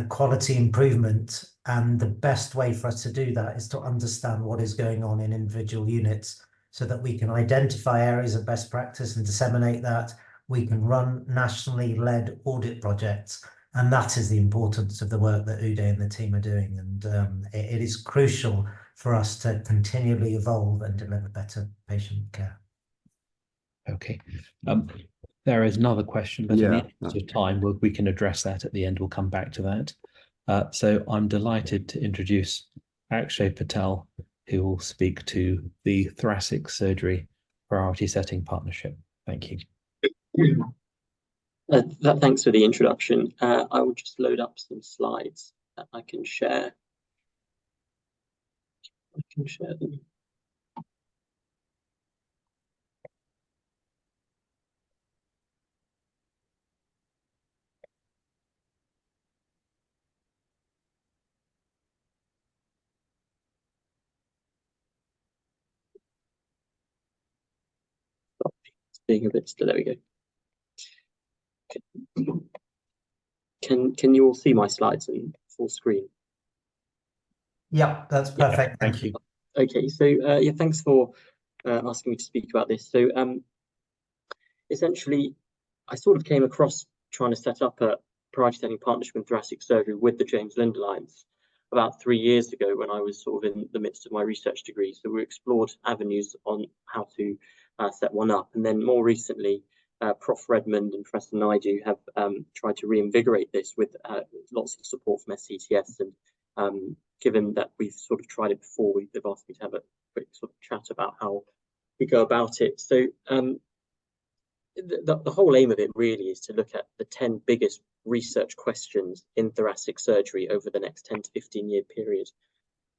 quality improvement, and the best way for us to do that is to understand what is going on in individual units, so that we can identify areas of best practice and disseminate that. We can run nationally led audit projects, and that is the importance of the work that Uday and the team are doing. And it is crucial for us to continually evolve and deliver better patient care. Okay. There is another question, but in the interest of time, we can address that at the end. We'll come back to that. So I'm delighted to introduce Akshay Patel, who will speak to the Thoracic Surgery Priority Setting Partnership. Thank you. Thanks for the introduction. I will just load up some slides that I can share. I can share them. Being a bit still. There we go. Can you all see my slides in full screen? Yeah, that's perfect. Thank you. Okay, so yeah, thanks for asking me to speak about this. So essentially, I sort of came across trying to set up a priority setting partnership in thoracic surgery with the James Lind Alliance about 3 years ago, when I was sort of in the midst of my research degree. So we explored avenues on how to set one up, and then more recently, Prof. Redmond and Professor Naidu have tried to reinvigorate this with lots of support from SCTS. And given that we've sort of tried it before, they've asked me to have a quick sort of chat about how we go about it. So the whole aim of it really is to look at the 10 biggest research questions in thoracic surgery over the next 10 to 15 year period.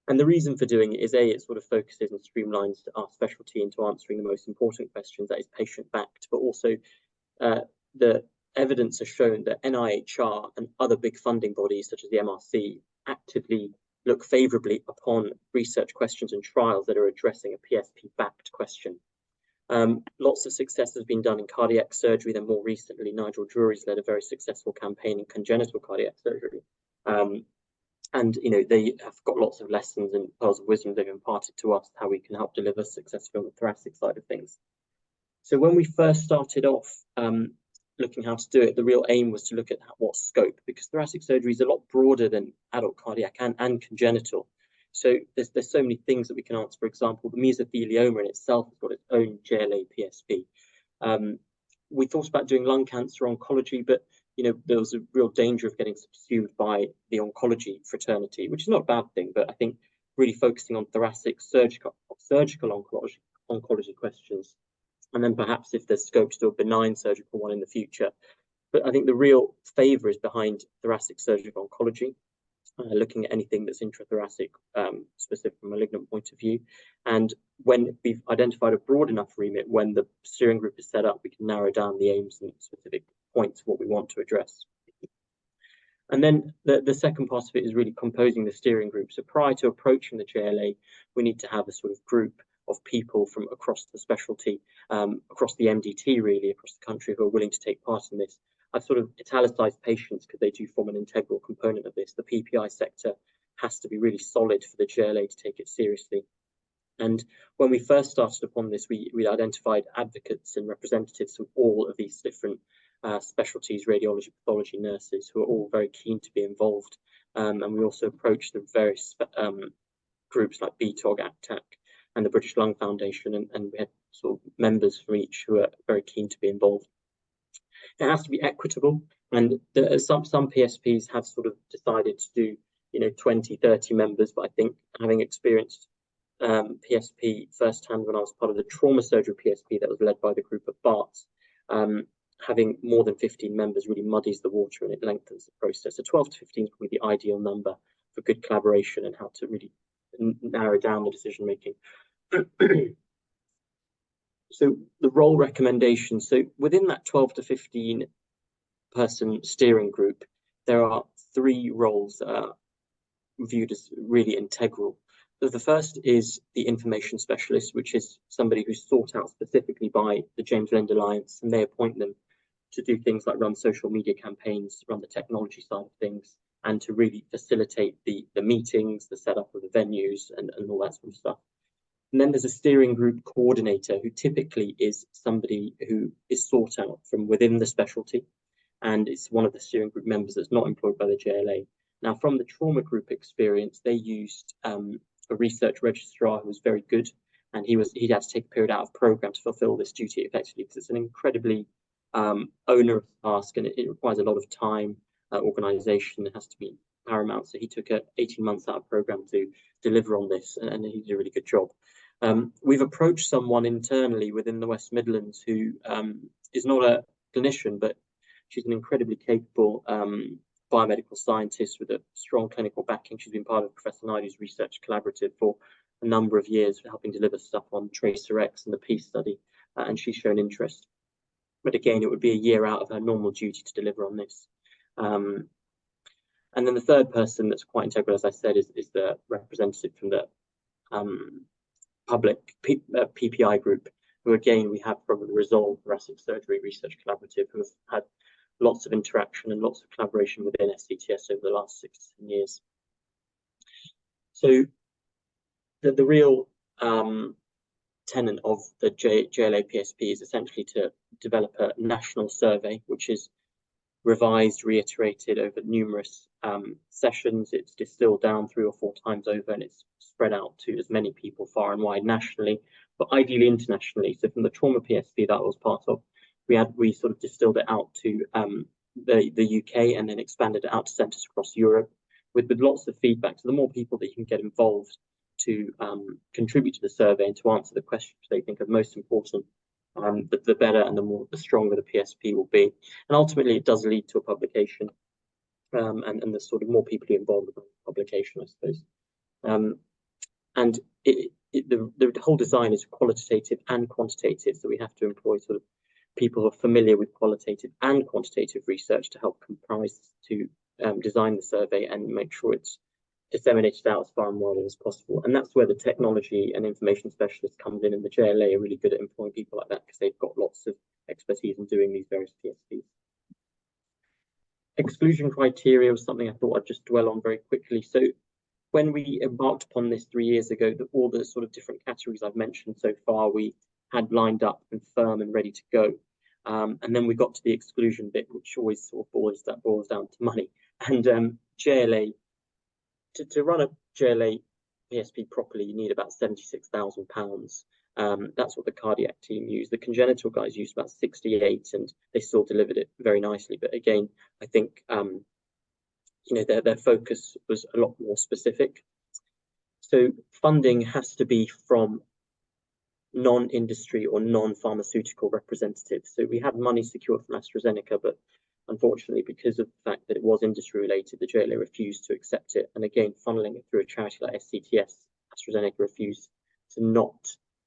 And the reason for doing it is, A, it sort of focuses and streamlines our specialty into answering the most important questions, that is patient-backed, but also the evidence has shown that NIHR and other big funding bodies, such as the MRC, actively look favourably upon research questions and trials that are addressing a PSP-backed question. Lots of success has been done in cardiac surgery. Then more recently, Nigel Drury's led a very successful campaign in congenital cardiac surgery. And they have got lots of lessons and pearls of wisdom they've imparted to us, how we can help deliver successfully on the thoracic side of things. So when we first started off looking how to do it, the real aim was to look at what scope, because thoracic surgery is a lot broader than adult cardiac and congenital. So there's so many things that we can answer. For example, the mesothelioma in itself has got its own JLA PSP. We thought about doing lung cancer oncology, but there was a real danger of getting subsumed by the oncology fraternity, which is not a bad thing, but I think really focusing on thoracic surgical oncology questions, and then perhaps if there's scope to do a benign surgical one in the future. But I think the real favour is behind thoracic surgical oncology, looking at anything that's intrathoracic, specific from a malignant point of view. And when we've identified a broad enough remit, when the steering group is set up, we can narrow down the aims and specific points of what we want to address. And then the second part of it is really composing the steering group. So prior to approaching the JLA, we need to have a sort of group of people from across the specialty, across the MDT really, across the country, who are willing to take part in this. I've sort of italicized patients because they do form an integral component of this. The PPI sector has to be really solid for the JLA to take it seriously. And when we first started upon this, we identified advocates and representatives of all of these different specialties, radiology, pathology, nurses, who are all very keen to be involved. And we also approached the various groups like BTOG, ACTAC, and the British Lung Foundation, and we had sort of members from each who are very keen to be involved. It has to be equitable, and some PSPs have sort of decided to do, you know, 20, 30 members, but I think having experienced PSP firsthand when I was part of the trauma surgery PSP that was led by the group of Barts, having more than 15 members really muddies the water and it lengthens the process. So 12 to 15 is probably the ideal number for good collaboration and how to really narrow down the decision making. So the role recommendations. So within that 12 to 15 person steering group, there are 3 roles that are viewed as really integral. So the first is the information specialist, which is somebody who's sought out specifically by the James Lind Alliance, and they appoint them to do things like run social media campaigns, run the technology side of things, and to really facilitate the meetings, the setup of the venues, and all that sort of stuff. And then there's a steering group coordinator, who typically is somebody who is sought out from within the specialty, and it's one of the steering group members that's not employed by the JLA. Now, from the trauma group experience, they used a research registrar who was very good, and he had to take a period out of program to fulfill this duty effectively, because it's an incredibly onerous task, and it requires a lot of time, organization. It has to be paramount. So he took 18 months out of program to deliver on this, and he did a really good job. We've approached someone internally within the West Midlands who is not a clinician, but she's an incredibly capable biomedical scientist with a strong clinical backing. She's been part of Professor Naidu's research collaborative for a number of years, helping deliver stuff on TracerX and the PEACE study, and she's shown interest. But again, it would be a year out of her normal duty to deliver on this. And then the third person that's quite integral, as I said, is the representative from the public PPI group, who again we have from the Resolve Thoracic Surgery Research Collaborative, who have had lots of interaction and lots of collaboration within SCTS over the last 6 to 10 years. So the real tenet of the JLA PSP is essentially to develop a national survey, which is revised, reiterated over numerous sessions. It's distilled down 3 or 4 times over, and it's spread out to as many people far and wide nationally, but ideally internationally. So from the trauma PSP that I was part of, we sort of distilled it out to the UK, and then expanded it out to centres across Europe with lots of feedback. So the more people that you can get involved to contribute to the survey and to answer the questions they think are most important, the better and the stronger the PSP will be. And ultimately, it does lead to a publication, and the sort of more people you involved with the publication, I suppose. And the whole design is qualitative and quantitative, so we have to employ sort of people who are familiar with qualitative and quantitative research to help comprise to design the survey and make sure it's disseminated out as far and wide as possible. And that's where the technology and information specialists comes in, and the JLA are really good at employing people like that because they've got lots of expertise in doing these various PSPs. Exclusion criteria was something I thought I'd just dwell on very quickly. So when we embarked upon this 3 years ago, all the sort of different categories I've mentioned so far, we had lined up and firm and ready to go. And then we got to the exclusion bit, which always sort of boils down to money. And JLA, to run a JLA PSP properly, you need about £76,000. That's what the cardiac team used. The congenital guys used about 68, and they still delivered it very nicely. But again, I think you know, their focus was a lot more specific. So funding has to be from non-industry or non-pharmaceutical representatives. So we had money secured from AstraZeneca, but unfortunately, because of the fact that it was industry related, the JLA refused to accept it. And again, funneling it through a charity like SCTS, AstraZeneca refused to not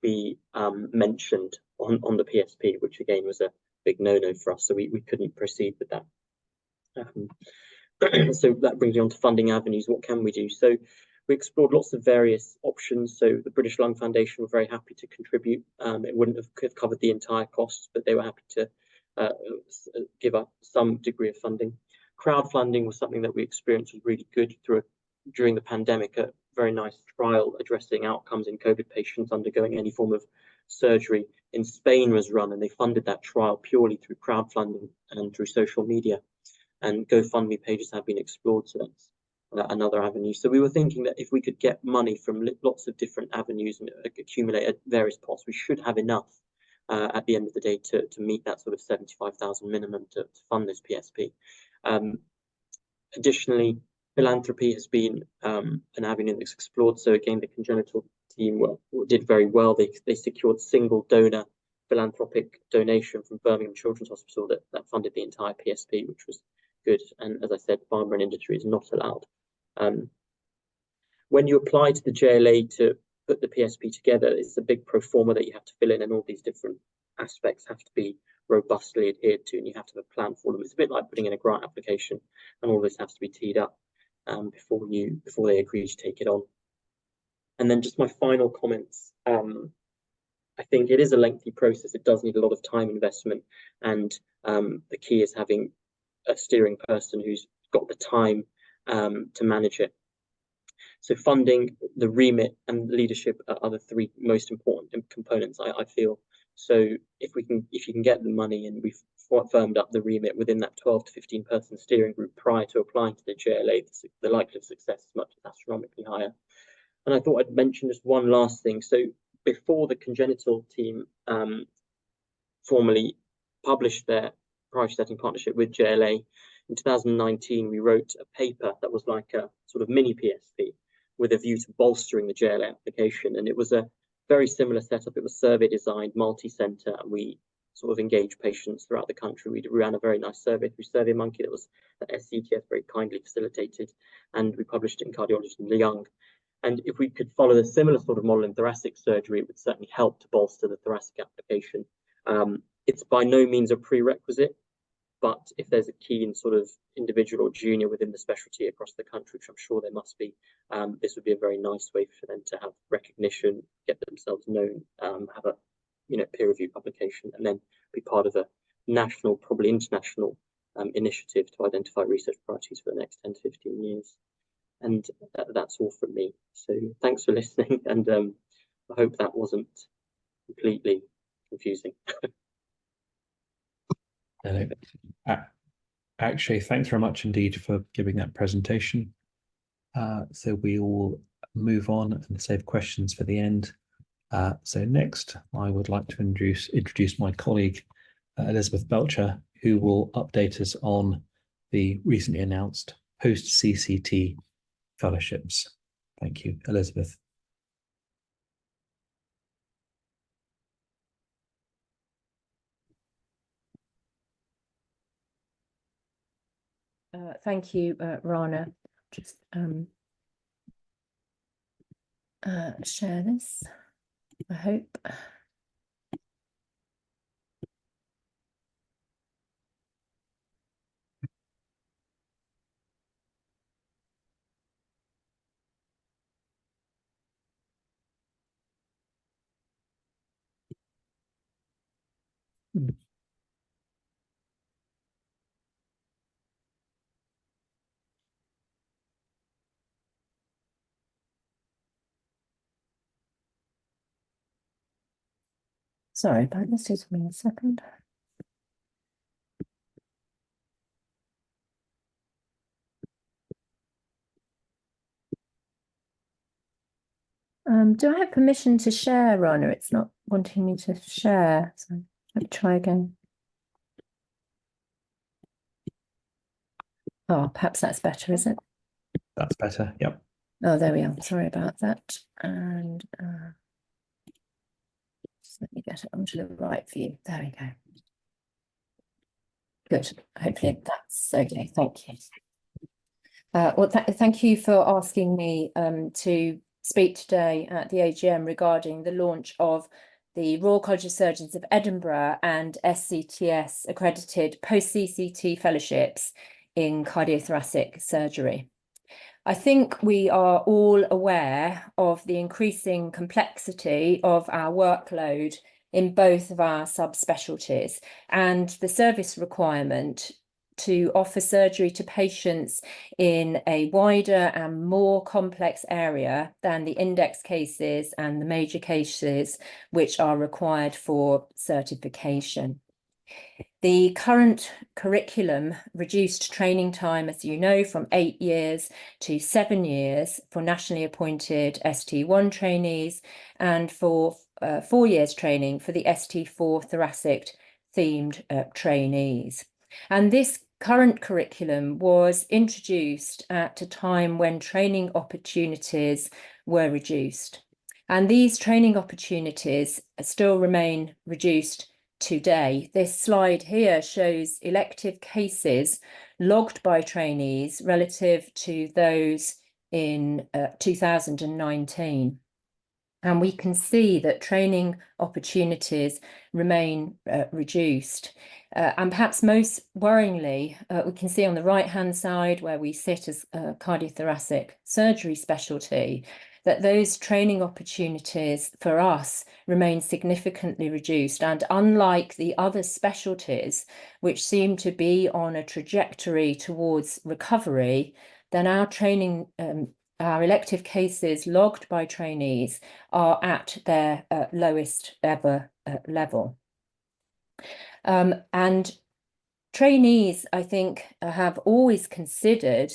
be mentioned on the PSP, which again was a big no-no for us. So we couldn't proceed with that. So that brings me on to funding avenues. What can we do? So we explored lots of various options. So the British Lung Foundation were very happy to contribute. It wouldn't have covered the entire costs, but they were happy to give up some degree of funding. Crowdfunding was something that we experienced was really good during the pandemic, a very nice trial addressing outcomes in COVID patients undergoing any form of surgery in Spain was run, and they funded that trial purely through crowdfunding and through social media. And GoFundMe pages have been explored, so that's another avenue. So we were thinking that if we could get money from lots of different avenues and accumulate at various pots, we should have enough at the end of the day to meet that sort of 75,000 minimum to fund this PSP. Additionally, philanthropy has been an avenue that's explored. So again, the congenital team did very well. They secured single donor philanthropic donation from Birmingham Children's Hospital that funded the entire PSP, which was good. And as I said, pharma and industry is not allowed. When you apply to the JLA to put the PSP together, it's a big pro forma that you have to fill in, and all these different aspects have to be robustly adhered to, and you have to have a plan for them. It's a bit like putting in a grant application, and all this has to be teed up before they agree to take it on. And then just my final comments. I think it is a lengthy process. It does need a lot of time investment, and the key is having a steering person who's got the time to manage it. So funding, the remit, and leadership are the three most important components, I feel. So if you can get the money, and we've firmed up the remit within that 12 to 15 person steering group prior to applying to the JLA, the likelihood of success is much astronomically higher. And I thought I'd mention just one last thing. So before the congenital team formally published their priority setting partnership with JLA, in 2019, we wrote a paper that was like a sort of mini PSP with a view to bolstering the JLA application. And it was a very similar setup. It was survey designed, multi-center, and we sort of engaged patients throughout the country. We ran a very nice survey through SurveyMonkey that was SCTS very kindly facilitated, and we published it in Cardiology and Young. And if we could follow a similar sort of model in thoracic surgery, it would certainly help to bolster the thoracic application. It's by no means a prerequisite, but if there's a keen sort of individual or junior within the specialty across the country, which I'm sure there must be, this would be a very nice way for them to have recognition, get themselves known, have a peer review publication, and then be part of a national, probably international initiative to identify research priorities for the next 10 to 15 years. And that's all from me. So thanks for listening, and I hope that wasn't completely confusing. Actually, thanks very much indeed for giving that presentation. So we will move on and save questions for the end. So next, I would like to introduce my colleague, Elizabeth Belcher, who will update us on the recently announced post-CCT fellowships. Thank you, Elizabeth. Thank you, Rana. Just share this, I hope. Sorry about this, just me a second. Do I have permission to share, Rana? It's not wanting me to share, so let me try again. Oh, perhaps that's better, is it? That's better, yep. Oh, there we are. Sorry about that. And just let me get it onto the right view. There we go. Good. Hopefully that's okay. Thank you. Well, thank you for asking me to speak today at the AGM regarding the launch of the Royal College of Surgeons of Edinburgh and SCTS accredited post-CCT fellowships in cardiothoracic surgery. I think we are all aware of the increasing complexity of our workload in both of our subspecialties and the service requirement to offer surgery to patients in a wider and more complex area than the index cases and the major cases which are required for certification. The current curriculum reduced training time, as you know, from 8 years to 7 years for nationally appointed ST1 trainees and for 4 years training for the ST4 thoracic themed trainees. And this current curriculum was introduced at a time when training opportunities were reduced. And these training opportunities still remain reduced today. This slide here shows elective cases logged by trainees relative to those in 2019. And we can see that training opportunities remain reduced. And perhaps most worryingly, we can see on the right-hand side where we sit as a cardiothoracic surgery specialty, that those training opportunities for us remain significantly reduced. And unlike the other specialties, which seem to be on a trajectory towards recovery, then our training, our elective cases logged by trainees are at their lowest ever level. And trainees, I think, have always considered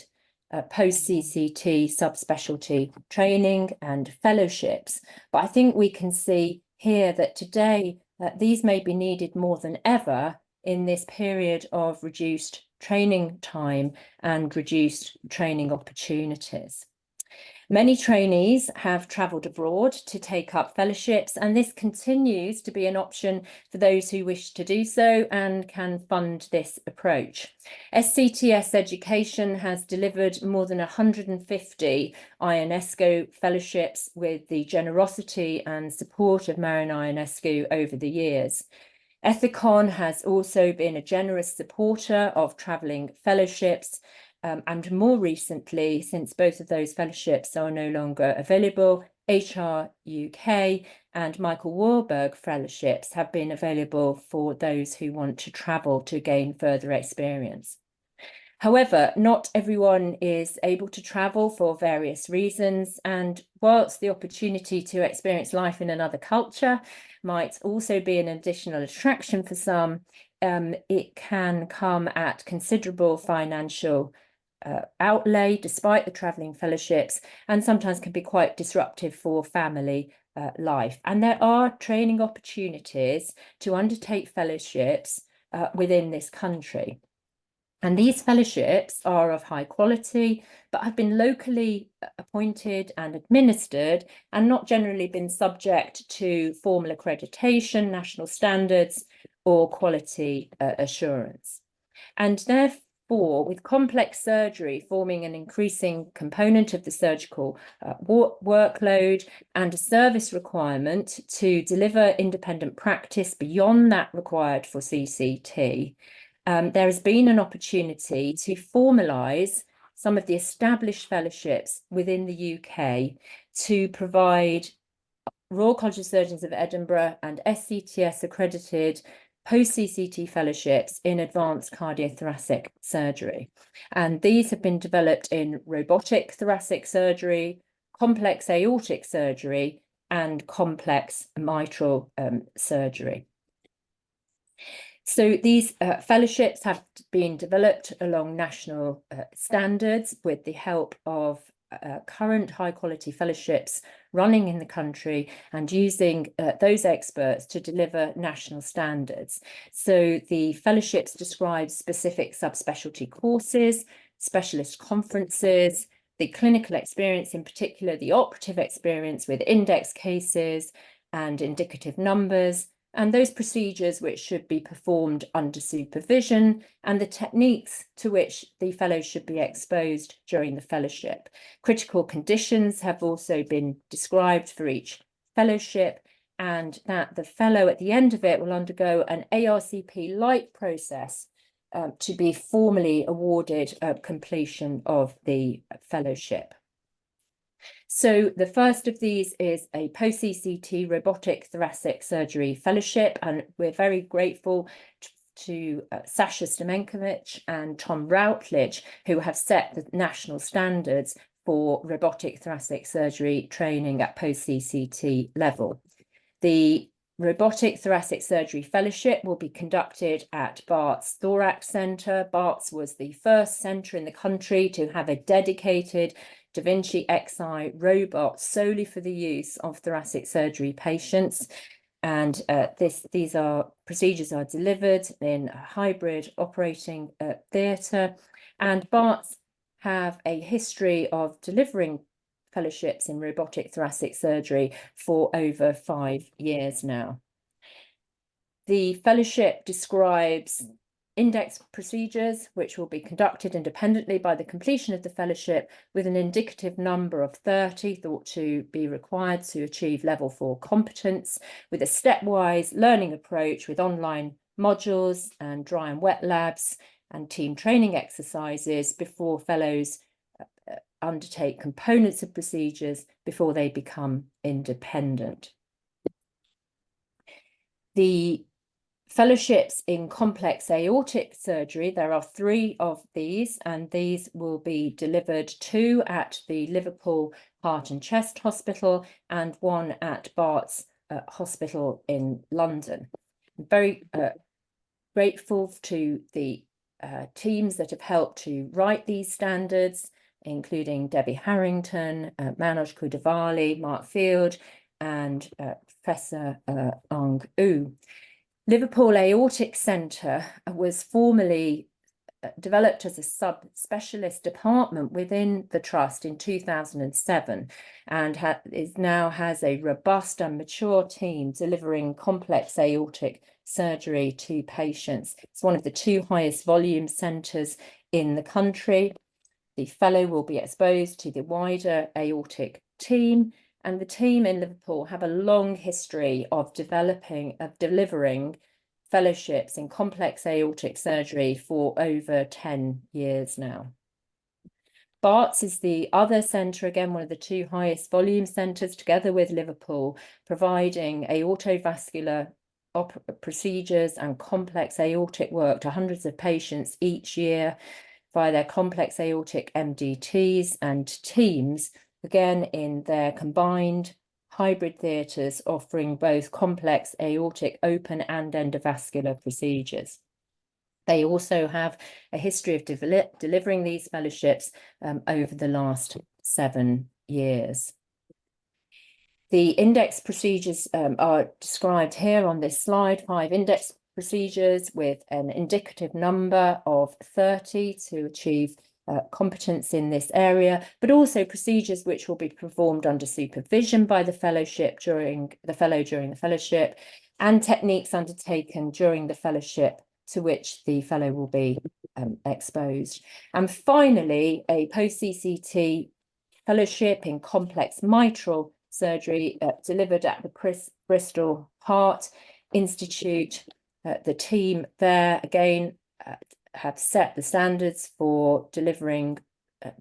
post-CCT subspecialty training and fellowships. But I think we can see here that today these may be needed more than ever in this period of reduced training time and reduced training opportunities. Many trainees have travelled abroad to take up fellowships, and this continues to be an option for those who wish to do so and can fund this approach. SCTS Education has delivered more than 150 Ionesco fellowships with the generosity and support of Marion Ionescu over the years. Ethicon has also been a generous supporter of travelling fellowships. And more recently, since both of those fellowships are no longer available, HR UK and Michael Warburg fellowships have been available for those who want to travel to gain further experience. However, not everyone is able to travel for various reasons, and whilst the opportunity to experience life in another culture might also be an additional attraction for some, it can come at considerable financial outlay despite the travelling fellowships, and sometimes can be quite disruptive for family life. And there are training opportunities to undertake fellowships within this country. And these fellowships are of high quality, but have been locally appointed and administered and not generally been subject to formal accreditation, national standards, or quality assurance. And therefore, with complex surgery forming an increasing component of the surgical workload and a service requirement to deliver independent practice beyond that required for CCT, there has been an opportunity to formalise some of the established fellowships within the UK to provide Royal College of Surgeons of Edinburgh and SCTS accredited post-CCT fellowships in advanced cardiothoracic surgery. And these have been developed in robotic thoracic surgery, complex aortic surgery, and complex mitral surgery. So these fellowships have been developed along national standards with the help of current high quality fellowships running in the country and using those experts to deliver national standards. So the fellowships describe specific subspecialty courses, specialist conferences, the clinical experience, in particular the operative experience with index cases and indicative numbers, and those procedures which should be performed under supervision, and the techniques to which the fellows should be exposed during the fellowship. Critical conditions have also been described for each fellowship, and that the fellow at the end of it will undergo an ARCP light process to be formally awarded completion of the fellowship. So the first of these is a post-ECT robotic thoracic surgery fellowship, and we're very grateful to Sasha Stamenkovic and Tom Routledge, who have set the national standards for robotic thoracic surgery training at post-ECT level. The Robotic Thoracic Surgery Fellowship will be conducted at Bart's Thorax Centre. Bart's was the first centre in the country to have a dedicated Da Vinci Xi robot solely for the use of thoracic surgery patients. And these procedures are delivered in a hybrid operating theatre. And Bart's have a history of delivering fellowships in robotic thoracic surgery for over 5 years now. The fellowship describes index procedures which will be conducted independently by the completion of the fellowship, with an indicative number of 30 thought to be required to achieve level 4 competence, with a stepwise learning approach with online modules and dry and wet labs and team training exercises before fellows undertake components of procedures before they become independent. The fellowships in complex aortic surgery, there are 3 of these, and these will be delivered 2 at the Liverpool Heart and Chest Hospital and 1 at Bart's Hospital in London. I'm very grateful to the teams that have helped to write these standards, including Debbie Harrington, Manoj Kudavali, Mark Field, and Professor Ong U. Liverpool Aortic Centre was formerly developed as a sub-specialist department within the trust in 2007, and now has a robust and mature team delivering complex aortic surgery to patients. It's one of the 2 highest volume centres in the country. The fellow will be exposed to the wider aortic team, and the team in Liverpool have a long history of delivering fellowships in complex aortic surgery for over 10 years now. Bart's is the other centre, again, one of the 2 highest volume centres, together with Liverpool, providing aortovascular procedures and complex aortic work to hundreds of patients each year via their complex aortic MDTs and teams, again in their combined hybrid theatres offering both complex aortic open and endovascular procedures. They also have a history of delivering these fellowships over the last 7 years. The index procedures are described here on this slide, 5 index procedures with an indicative number of 30 to achieve competence in this area, but also procedures which will be performed under supervision by the fellow during the fellowship, and techniques undertaken during the fellowship to which the fellow will be exposed. And finally, a post-ECT fellowship in complex mitral surgery delivered at the Bristol Heart Institute. The team there, again, have set the standards for delivering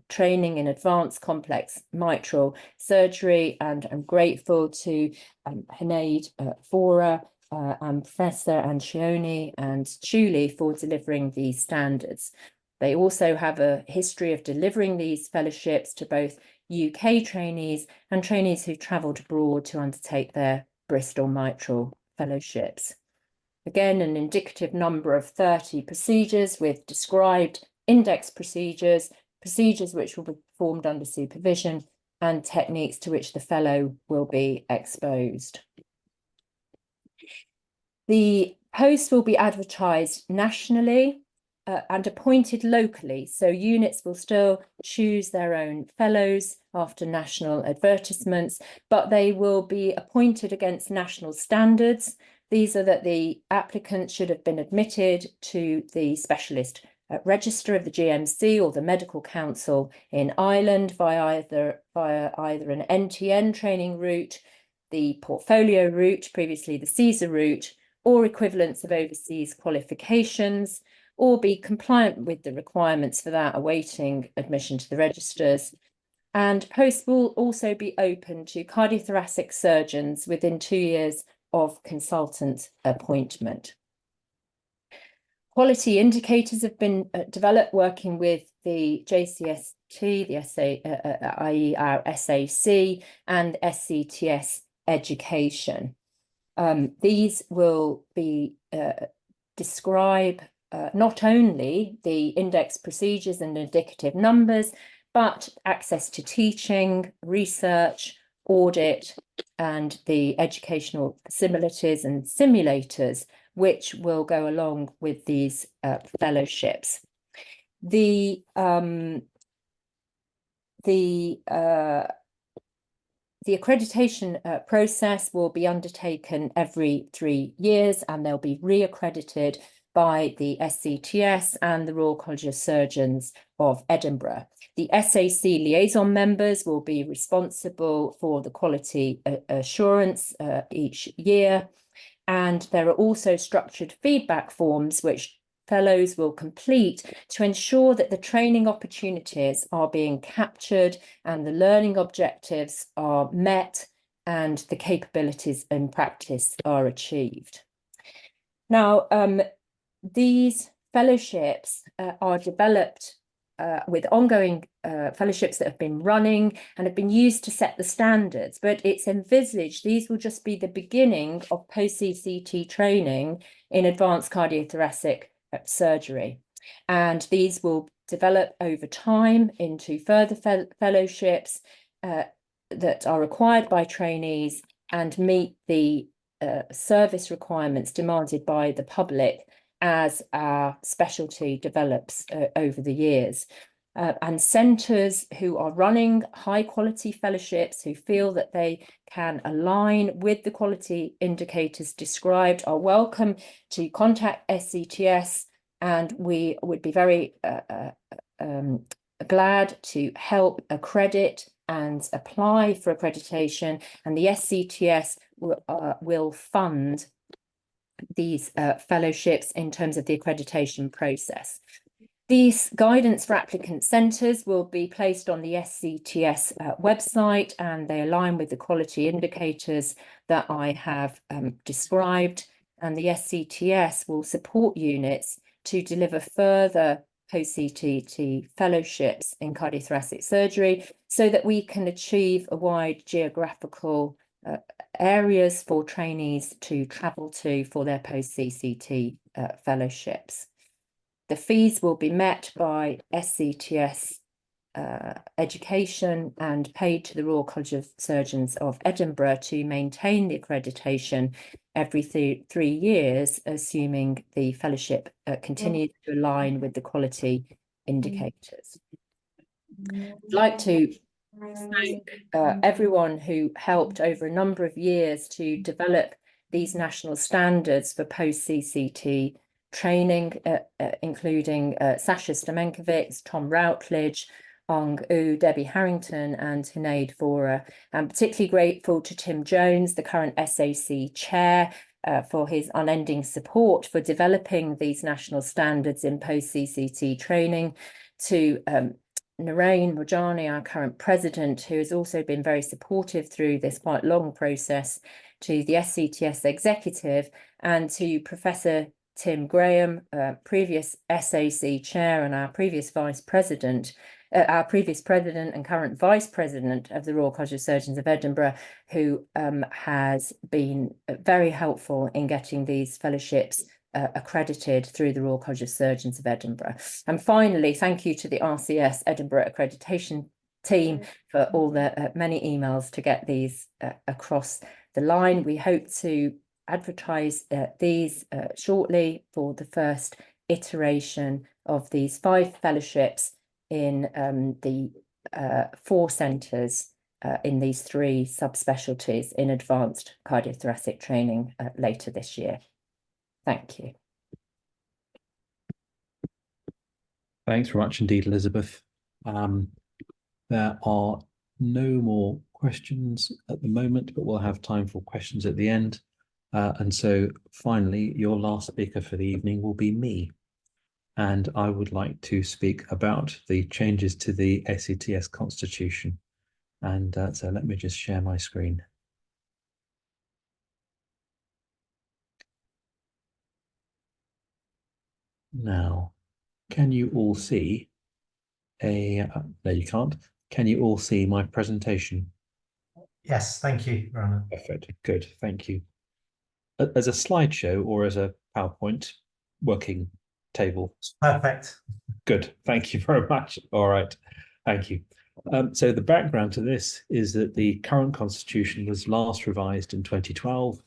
training in advanced complex mitral surgery, and I'm grateful to Sinead Vora and Professor Ancioni and Julie for delivering these standards. They also have a history of delivering these fellowships to both UK trainees and trainees who travelled abroad to undertake their Bristol mitral fellowships. Again, an indicative number of 30 procedures with described index procedures, procedures which will be performed under supervision, and techniques to which the fellow will be exposed. The post will be advertised nationally and appointed locally, so units will still choose their own fellows after national advertisements, but they will be appointed against national standards. These are that the applicant should have been admitted to the specialist register of the GMC or the Medical Council in Ireland via either an NTN training route, the portfolio route, previously the CSER route, or equivalents of overseas qualifications, or be compliant with the requirements for that, awaiting admission to the registers. And posts will also be open to cardiothoracic surgeons within 2 years of consultant appointment. Quality indicators have been developed working with the JCST, the i.e. our SAC, and SCTS education. These will be describe not only the index procedures and indicative numbers, but access to teaching, research, audit, and the educational facilities and simulators, which will go along with these fellowships. The accreditation process will be undertaken every 3 years, and they'll be re-accredited by the SCTS and the Royal College of Surgeons of Edinburgh. The SAC liaison members will be responsible for the quality assurance each year, and there are also structured feedback forms which fellows will complete to ensure that the training opportunities are being captured and the learning objectives are met and the capabilities in practice are achieved. Now, these fellowships are developed with ongoing fellowships that have been running and have been used to set the standards, but it's envisaged these will just be the beginning of post-CCT training in advanced cardiothoracic surgery. And these will develop over time into further fellowships that are required by trainees and meet the service requirements demanded by the public as our specialty develops over the years. And centres who are running high quality fellowships, who feel that they can align with the quality indicators described, are welcome to contact SCTS, and we would be very glad to help accredit and apply for accreditation, and the SCTS will fund these fellowships in terms of the accreditation process. These guidance for applicant centres will be placed on the SCTS website, and they align with the quality indicators that I have described, and the SCTS will support units to deliver further post-CTT fellowships in cardiothoracic surgery so that we can achieve a wide geographical areas for trainees to travel to for their post-CCT fellowships. The fees will be met by SCTS education and paid to the Royal College of Surgeons of Edinburgh to maintain the accreditation every 3 years, assuming the fellowship continues to align with the quality indicators. I'd like to thank everyone who helped over a number of years to develop these national standards for post-CCT training, including Sasha Stamenkovic, Tom Routledge, Ong U, Debbie Harrington, and Hunaid Vora. I'm particularly grateful to Tim Jones, the current SAC chair, for his unending support for developing these national standards in post-CCT training, to Narain Rajani, our current president, who has also been very supportive through this quite long process, to the SCTS executive, and to Professor Tim Graham, previous SAC chair and our previous president and current vice president of the Royal College of Surgeons of Edinburgh, who has been very helpful in getting these fellowships accredited through the Royal College of Surgeons of Edinburgh. And finally, thank you to the RCS Edinburgh accreditation team for all the many emails to get these across the line. We hope to advertise these shortly for the first iteration of these 5 fellowships in the 4 centres in these 3 subspecialties in advanced cardiothoracic training later this year. Thank you. Thanks very much indeed, Elizabeth. There are no more questions at the moment, but we'll have time for questions at the end. And so finally, your last speaker for the evening will be me. and I would like to speak about the changes to the SCTS constitution. And so let me just share my screen. Now, can you all see no, you can't. Can you all see my presentation? Yes, thank you, Rana. Perfect. Good. Thank you. As a slideshow or as a PowerPoint working table? Perfect. Good. Thank you very much. All right. Thank you. So the background to this is that the current constitution was last revised in 2012.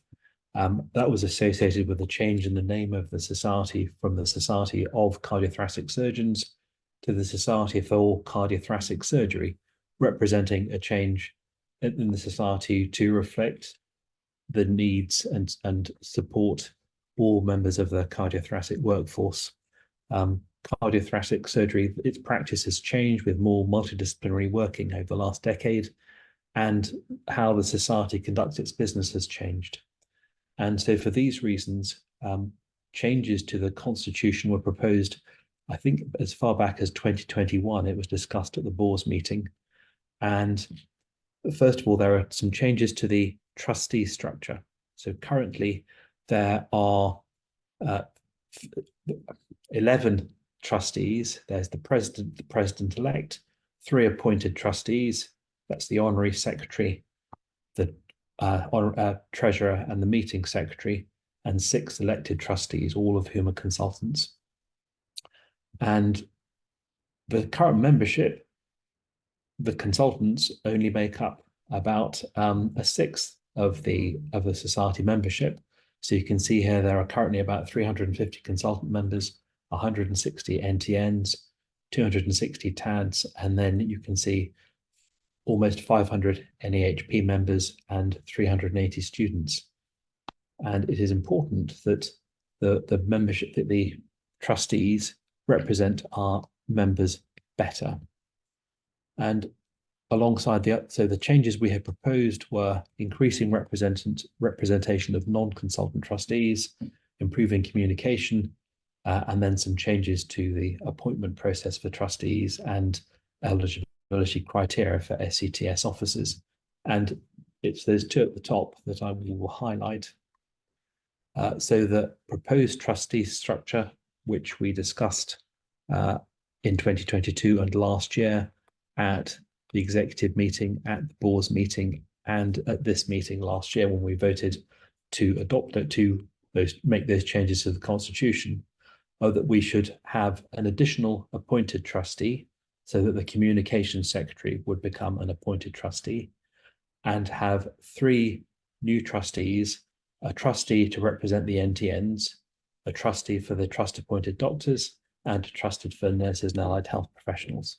That was associated with a change in the name of the society from the Society of Cardiothoracic Surgeons to the Society for Cardiothoracic Surgery, representing a change in the society to reflect the needs and support all members of the cardiothoracic workforce. Cardiothoracic surgery, its practice has changed with more multidisciplinary working over the last decade, and how the society conducts its business has changed. And so for these reasons, changes to the constitution were proposed, I think as far back as 2021, it was discussed at the board's meeting. And first of all, there are some changes to the trustee structure. So currently there are 11 trustees. There's the president-elect, 3 appointed trustees. That's the honorary secretary, the treasurer and the meeting secretary, and 6 elected trustees, all of whom are consultants. And the current membership, the consultants only make up about a sixth of the society membership. So you can see here there are currently about 350 consultant members, 160 NTNs, 260 TADs, and then you can see almost 500 NEHP members and 380 students. And it is important that the membership, that the trustees represent our members better. And alongside the changes we had proposed were increasing representation of non-consultant trustees, improving communication, and then some changes to the appointment process for trustees and eligibility criteria for SCTS officers. And it's those 2 at the top that I will highlight. So the proposed trustee structure, which we discussed in 2022 and last year at the executive meeting, at the board's meeting, and at this meeting last year when we voted to adopt it, to make those changes to the constitution, are that we should have an additional appointed trustee, so that the communications secretary would become an appointed trustee, and have 3 new trustees, a trustee to represent the NTNs, a trustee for the trust appointed doctors, and a trusted for nurses and allied health professionals.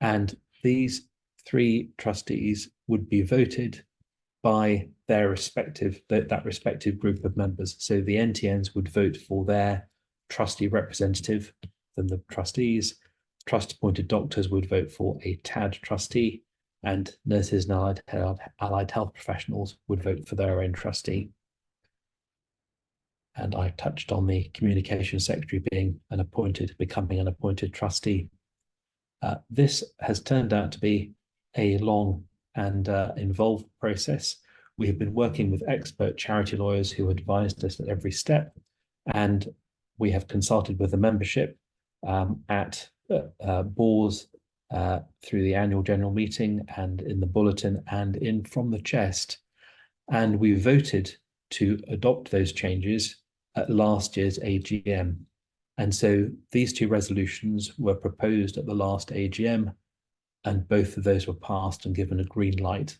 And these 3 trustees would be voted by their respective, that respective group of members. So the NTNs would vote for their trustee representative, then the trustees, trust appointed doctors would vote for a TAD trustee, and nurses and allied health professionals would vote for their own trustee. And I touched on the communication secretary becoming an appointed trustee. This has turned out to be a long and involved process. We have been working with expert charity lawyers who advised us at every step, and we have consulted with the membership at boards through the annual general meeting and in the bulletin and in from the chest. And we voted to adopt those changes at last year's AGM. And so these 2 resolutions were proposed at the last AGM, and both of those were passed and given a green light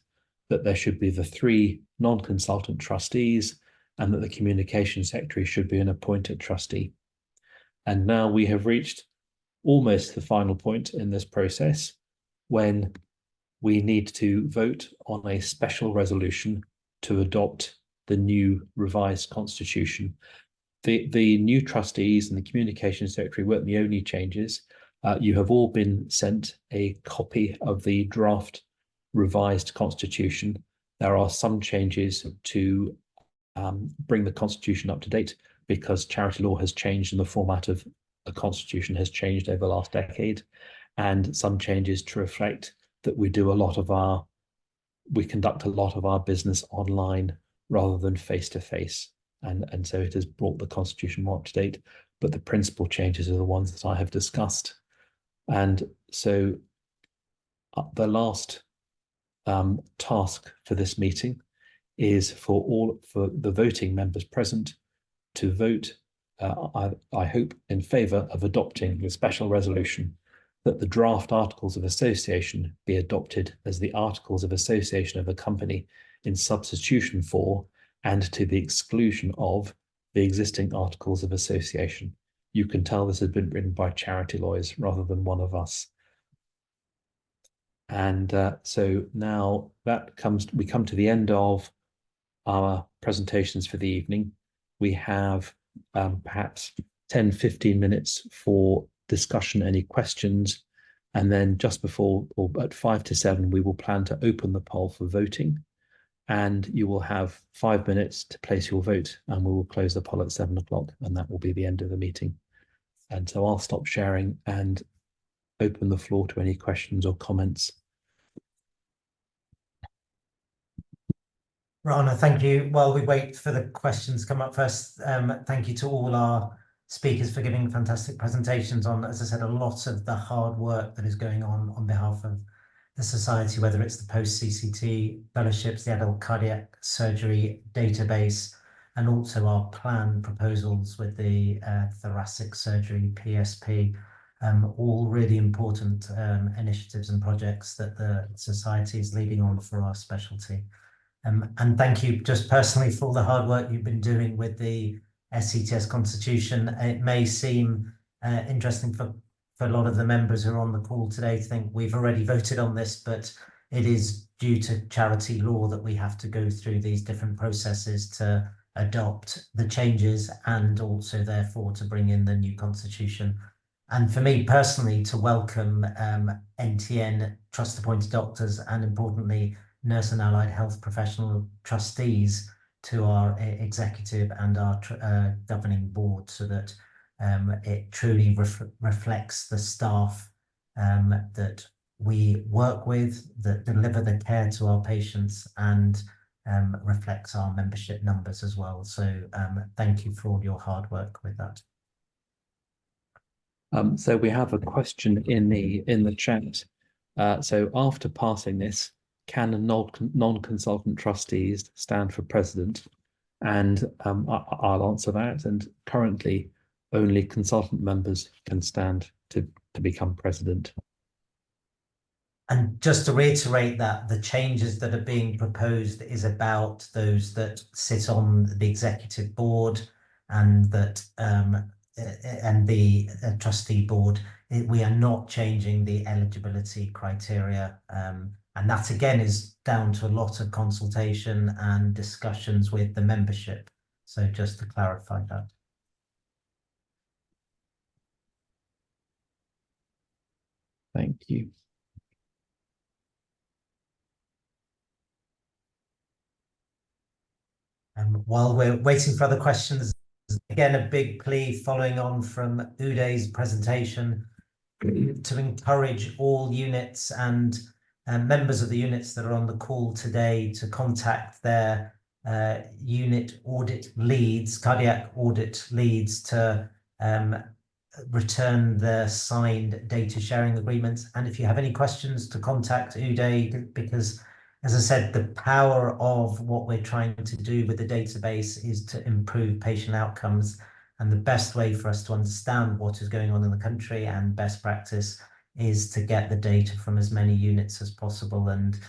that there should be the 3 non-consultant trustees and that the communication secretary should be an appointed trustee. And now we have reached almost the final point in this process when we need to vote on a special resolution to adopt the new revised constitution. The new trustees and the communication secretary weren't the only changes. You have all been sent a copy of the draft revised constitution. There are some changes to bring the constitution up to date because charity law has changed in the format of the constitution has changed over the last decade, and some changes to reflect that we conduct a lot of our business online rather than face to face. And so it has brought the constitution more up to date, but the principal changes are the ones that I have discussed. And so the last task for this meeting is for the voting members present to vote, I hope, in favour of adopting the special resolution that the draft Articles of Association be adopted as the Articles of Association of a company in substitution for and to the exclusion of the existing Articles of Association. You can tell this has been written by charity lawyers rather than one of us. And so now we come to the end of our presentations for the evening. We have perhaps 10-15 minutes for discussion, any questions, and then just before, or at 5 to 7, we will plan to open the poll for voting, and you will have 5 minutes to place your vote, and we will close the poll at 7 o'clock, and that will be the end of the meeting. And so I'll stop sharing and open the floor to any questions or comments. Rana, thank you. While we wait for the questions to come up first, thank you to all our speakers for giving fantastic presentations on, as I said, a lot of the hard work that is going on behalf of the Society, whether it's the post-CCT fellowships, the adult cardiac surgery database, and also our plan proposals with the thoracic surgery PSP, all really important initiatives and projects that the Society is leading on for our specialty. And thank you just personally for all the hard work you've been doing with the SCTS Constitution. It may seem interesting for a lot of the members who are on the call today to think we've already voted on this, but it is due to charity law that we have to go through these different processes to adopt the changes and also therefore to bring in the new constitution. And for me personally, to welcome NTN trust appointed doctors and importantly nurse and allied health professional trustees to our executive and our governing board, so that it truly reflects the staff that we work with, that deliver the care to our patients, and reflects our membership numbers as well. So thank you for all your hard work with that. So we have a question in the chat. So after passing this, can non-consultant trustees stand for president? And I'll answer that. And currently, only consultant members can stand to become president. And just to reiterate that the changes that are being proposed is about those that sit on the executive board and that and the trustee board. We are not changing the eligibility criteria. And that again is down to a lot of consultation and discussions with the membership. So just to clarify that. Thank you. While we're waiting for other questions, again, a big plea following on from Uday's presentation to encourage all units and members of the units that are on the call today to contact their unit audit leads, cardiac audit leads, to return their signed data sharing agreements. And if you have any questions, to contact Uday, because as I said, the power of what we're trying to do with the database is to improve patient outcomes. And the best way for us to understand what is going on in the country and best practice is to get the data from as many units as possible. And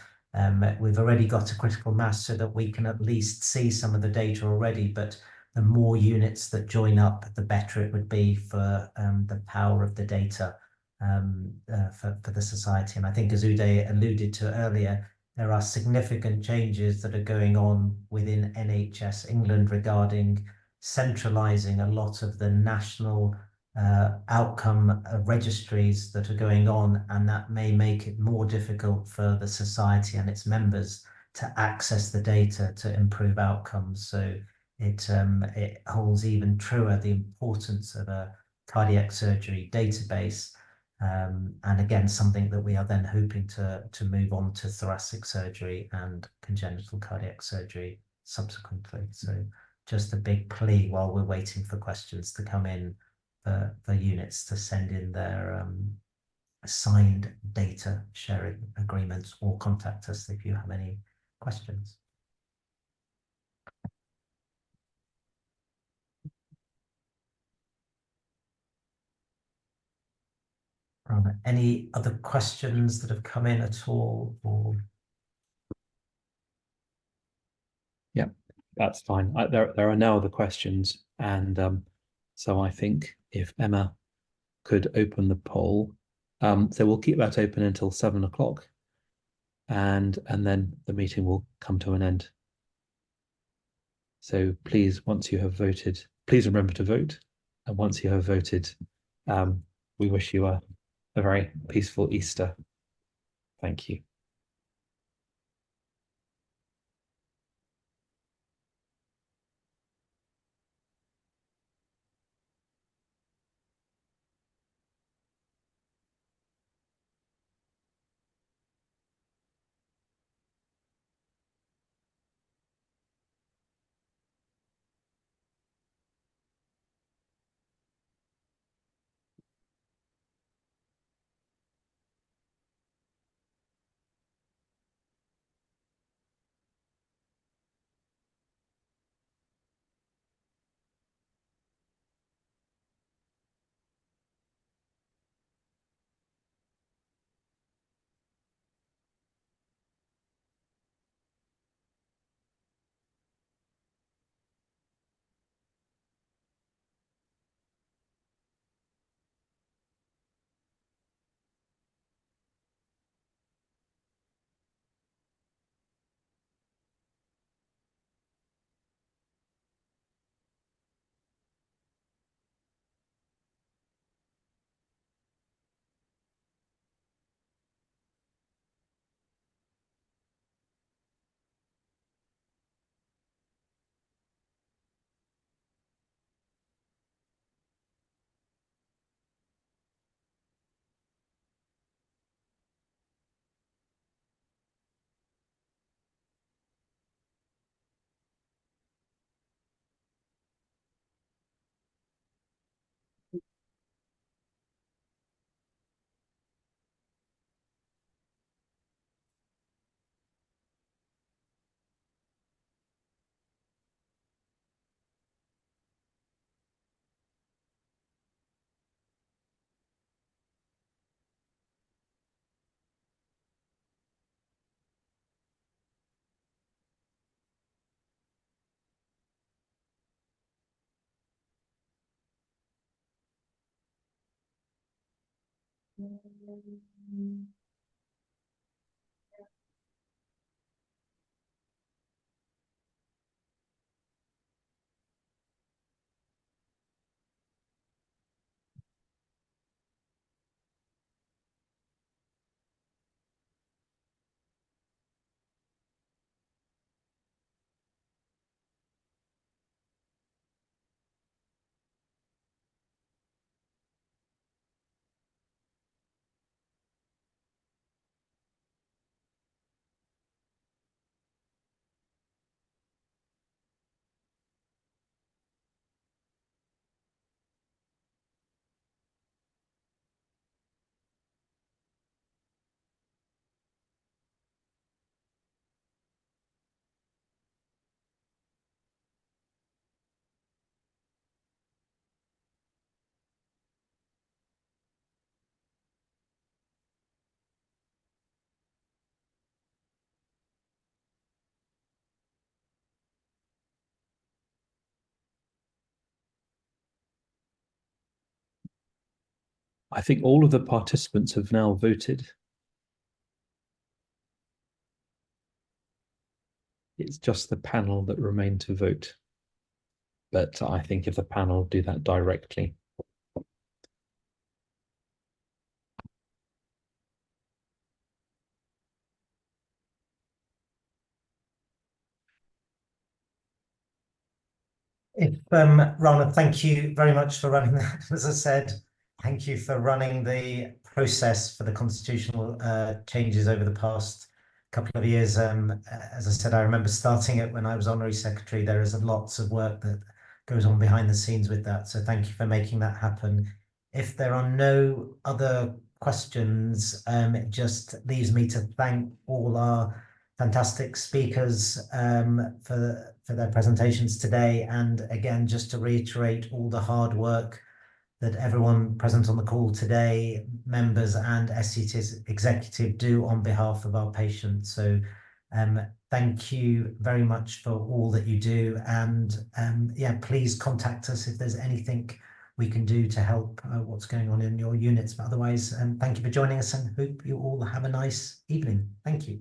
we've already got a critical mass so that we can at least see some of the data already, but the more units that join up, the better it would be for the power of the data for the society. And I think, as Uday alluded to earlier, there are significant changes that are going on within NHS England regarding centralising a lot of the national outcome registries that are going on, and that may make it more difficult for the society and its members to access the data to improve outcomes. So it holds even truer the importance of a cardiac surgery database. And again, something that we are then hoping to move on to thoracic surgery and congenital cardiac surgery subsequently. So just a big plea while we're waiting for questions to come in for units to send in their signed data sharing agreements, or contact us if you have any questions. Any other questions that have come in at all? Or Yeah, that's fine. There are no other questions, and so I think if Emma could open the poll, so we'll keep that open until 7 o'clock, and then the meeting will come to an end. So please, once you have voted, please remember to vote, and once you have voted, we wish you a very peaceful Easter. Thank you. I think all of the participants have now voted. It's just the panel that remain to vote. But I think if the panel do that directly. Rana, thank you very much for running that. As I said, thank you for running the process for the constitutional changes over the past couple of years. As I said, I remember starting it when I was Honorary Secretary. There is lots of work that goes on behind the scenes with that. So thank you for making that happen. If there are no other questions, it just leaves me to thank all our fantastic speakers for their presentations today. And again, just to reiterate all the hard work that everyone present on the call today, members and SCTS executive, do on behalf of our patients. So thank you very much for all that you do. And yeah, please contact us if there's anything we can do to help what's going on in your units. But otherwise, thank you for joining us and hope you all have a nice evening. Thank you.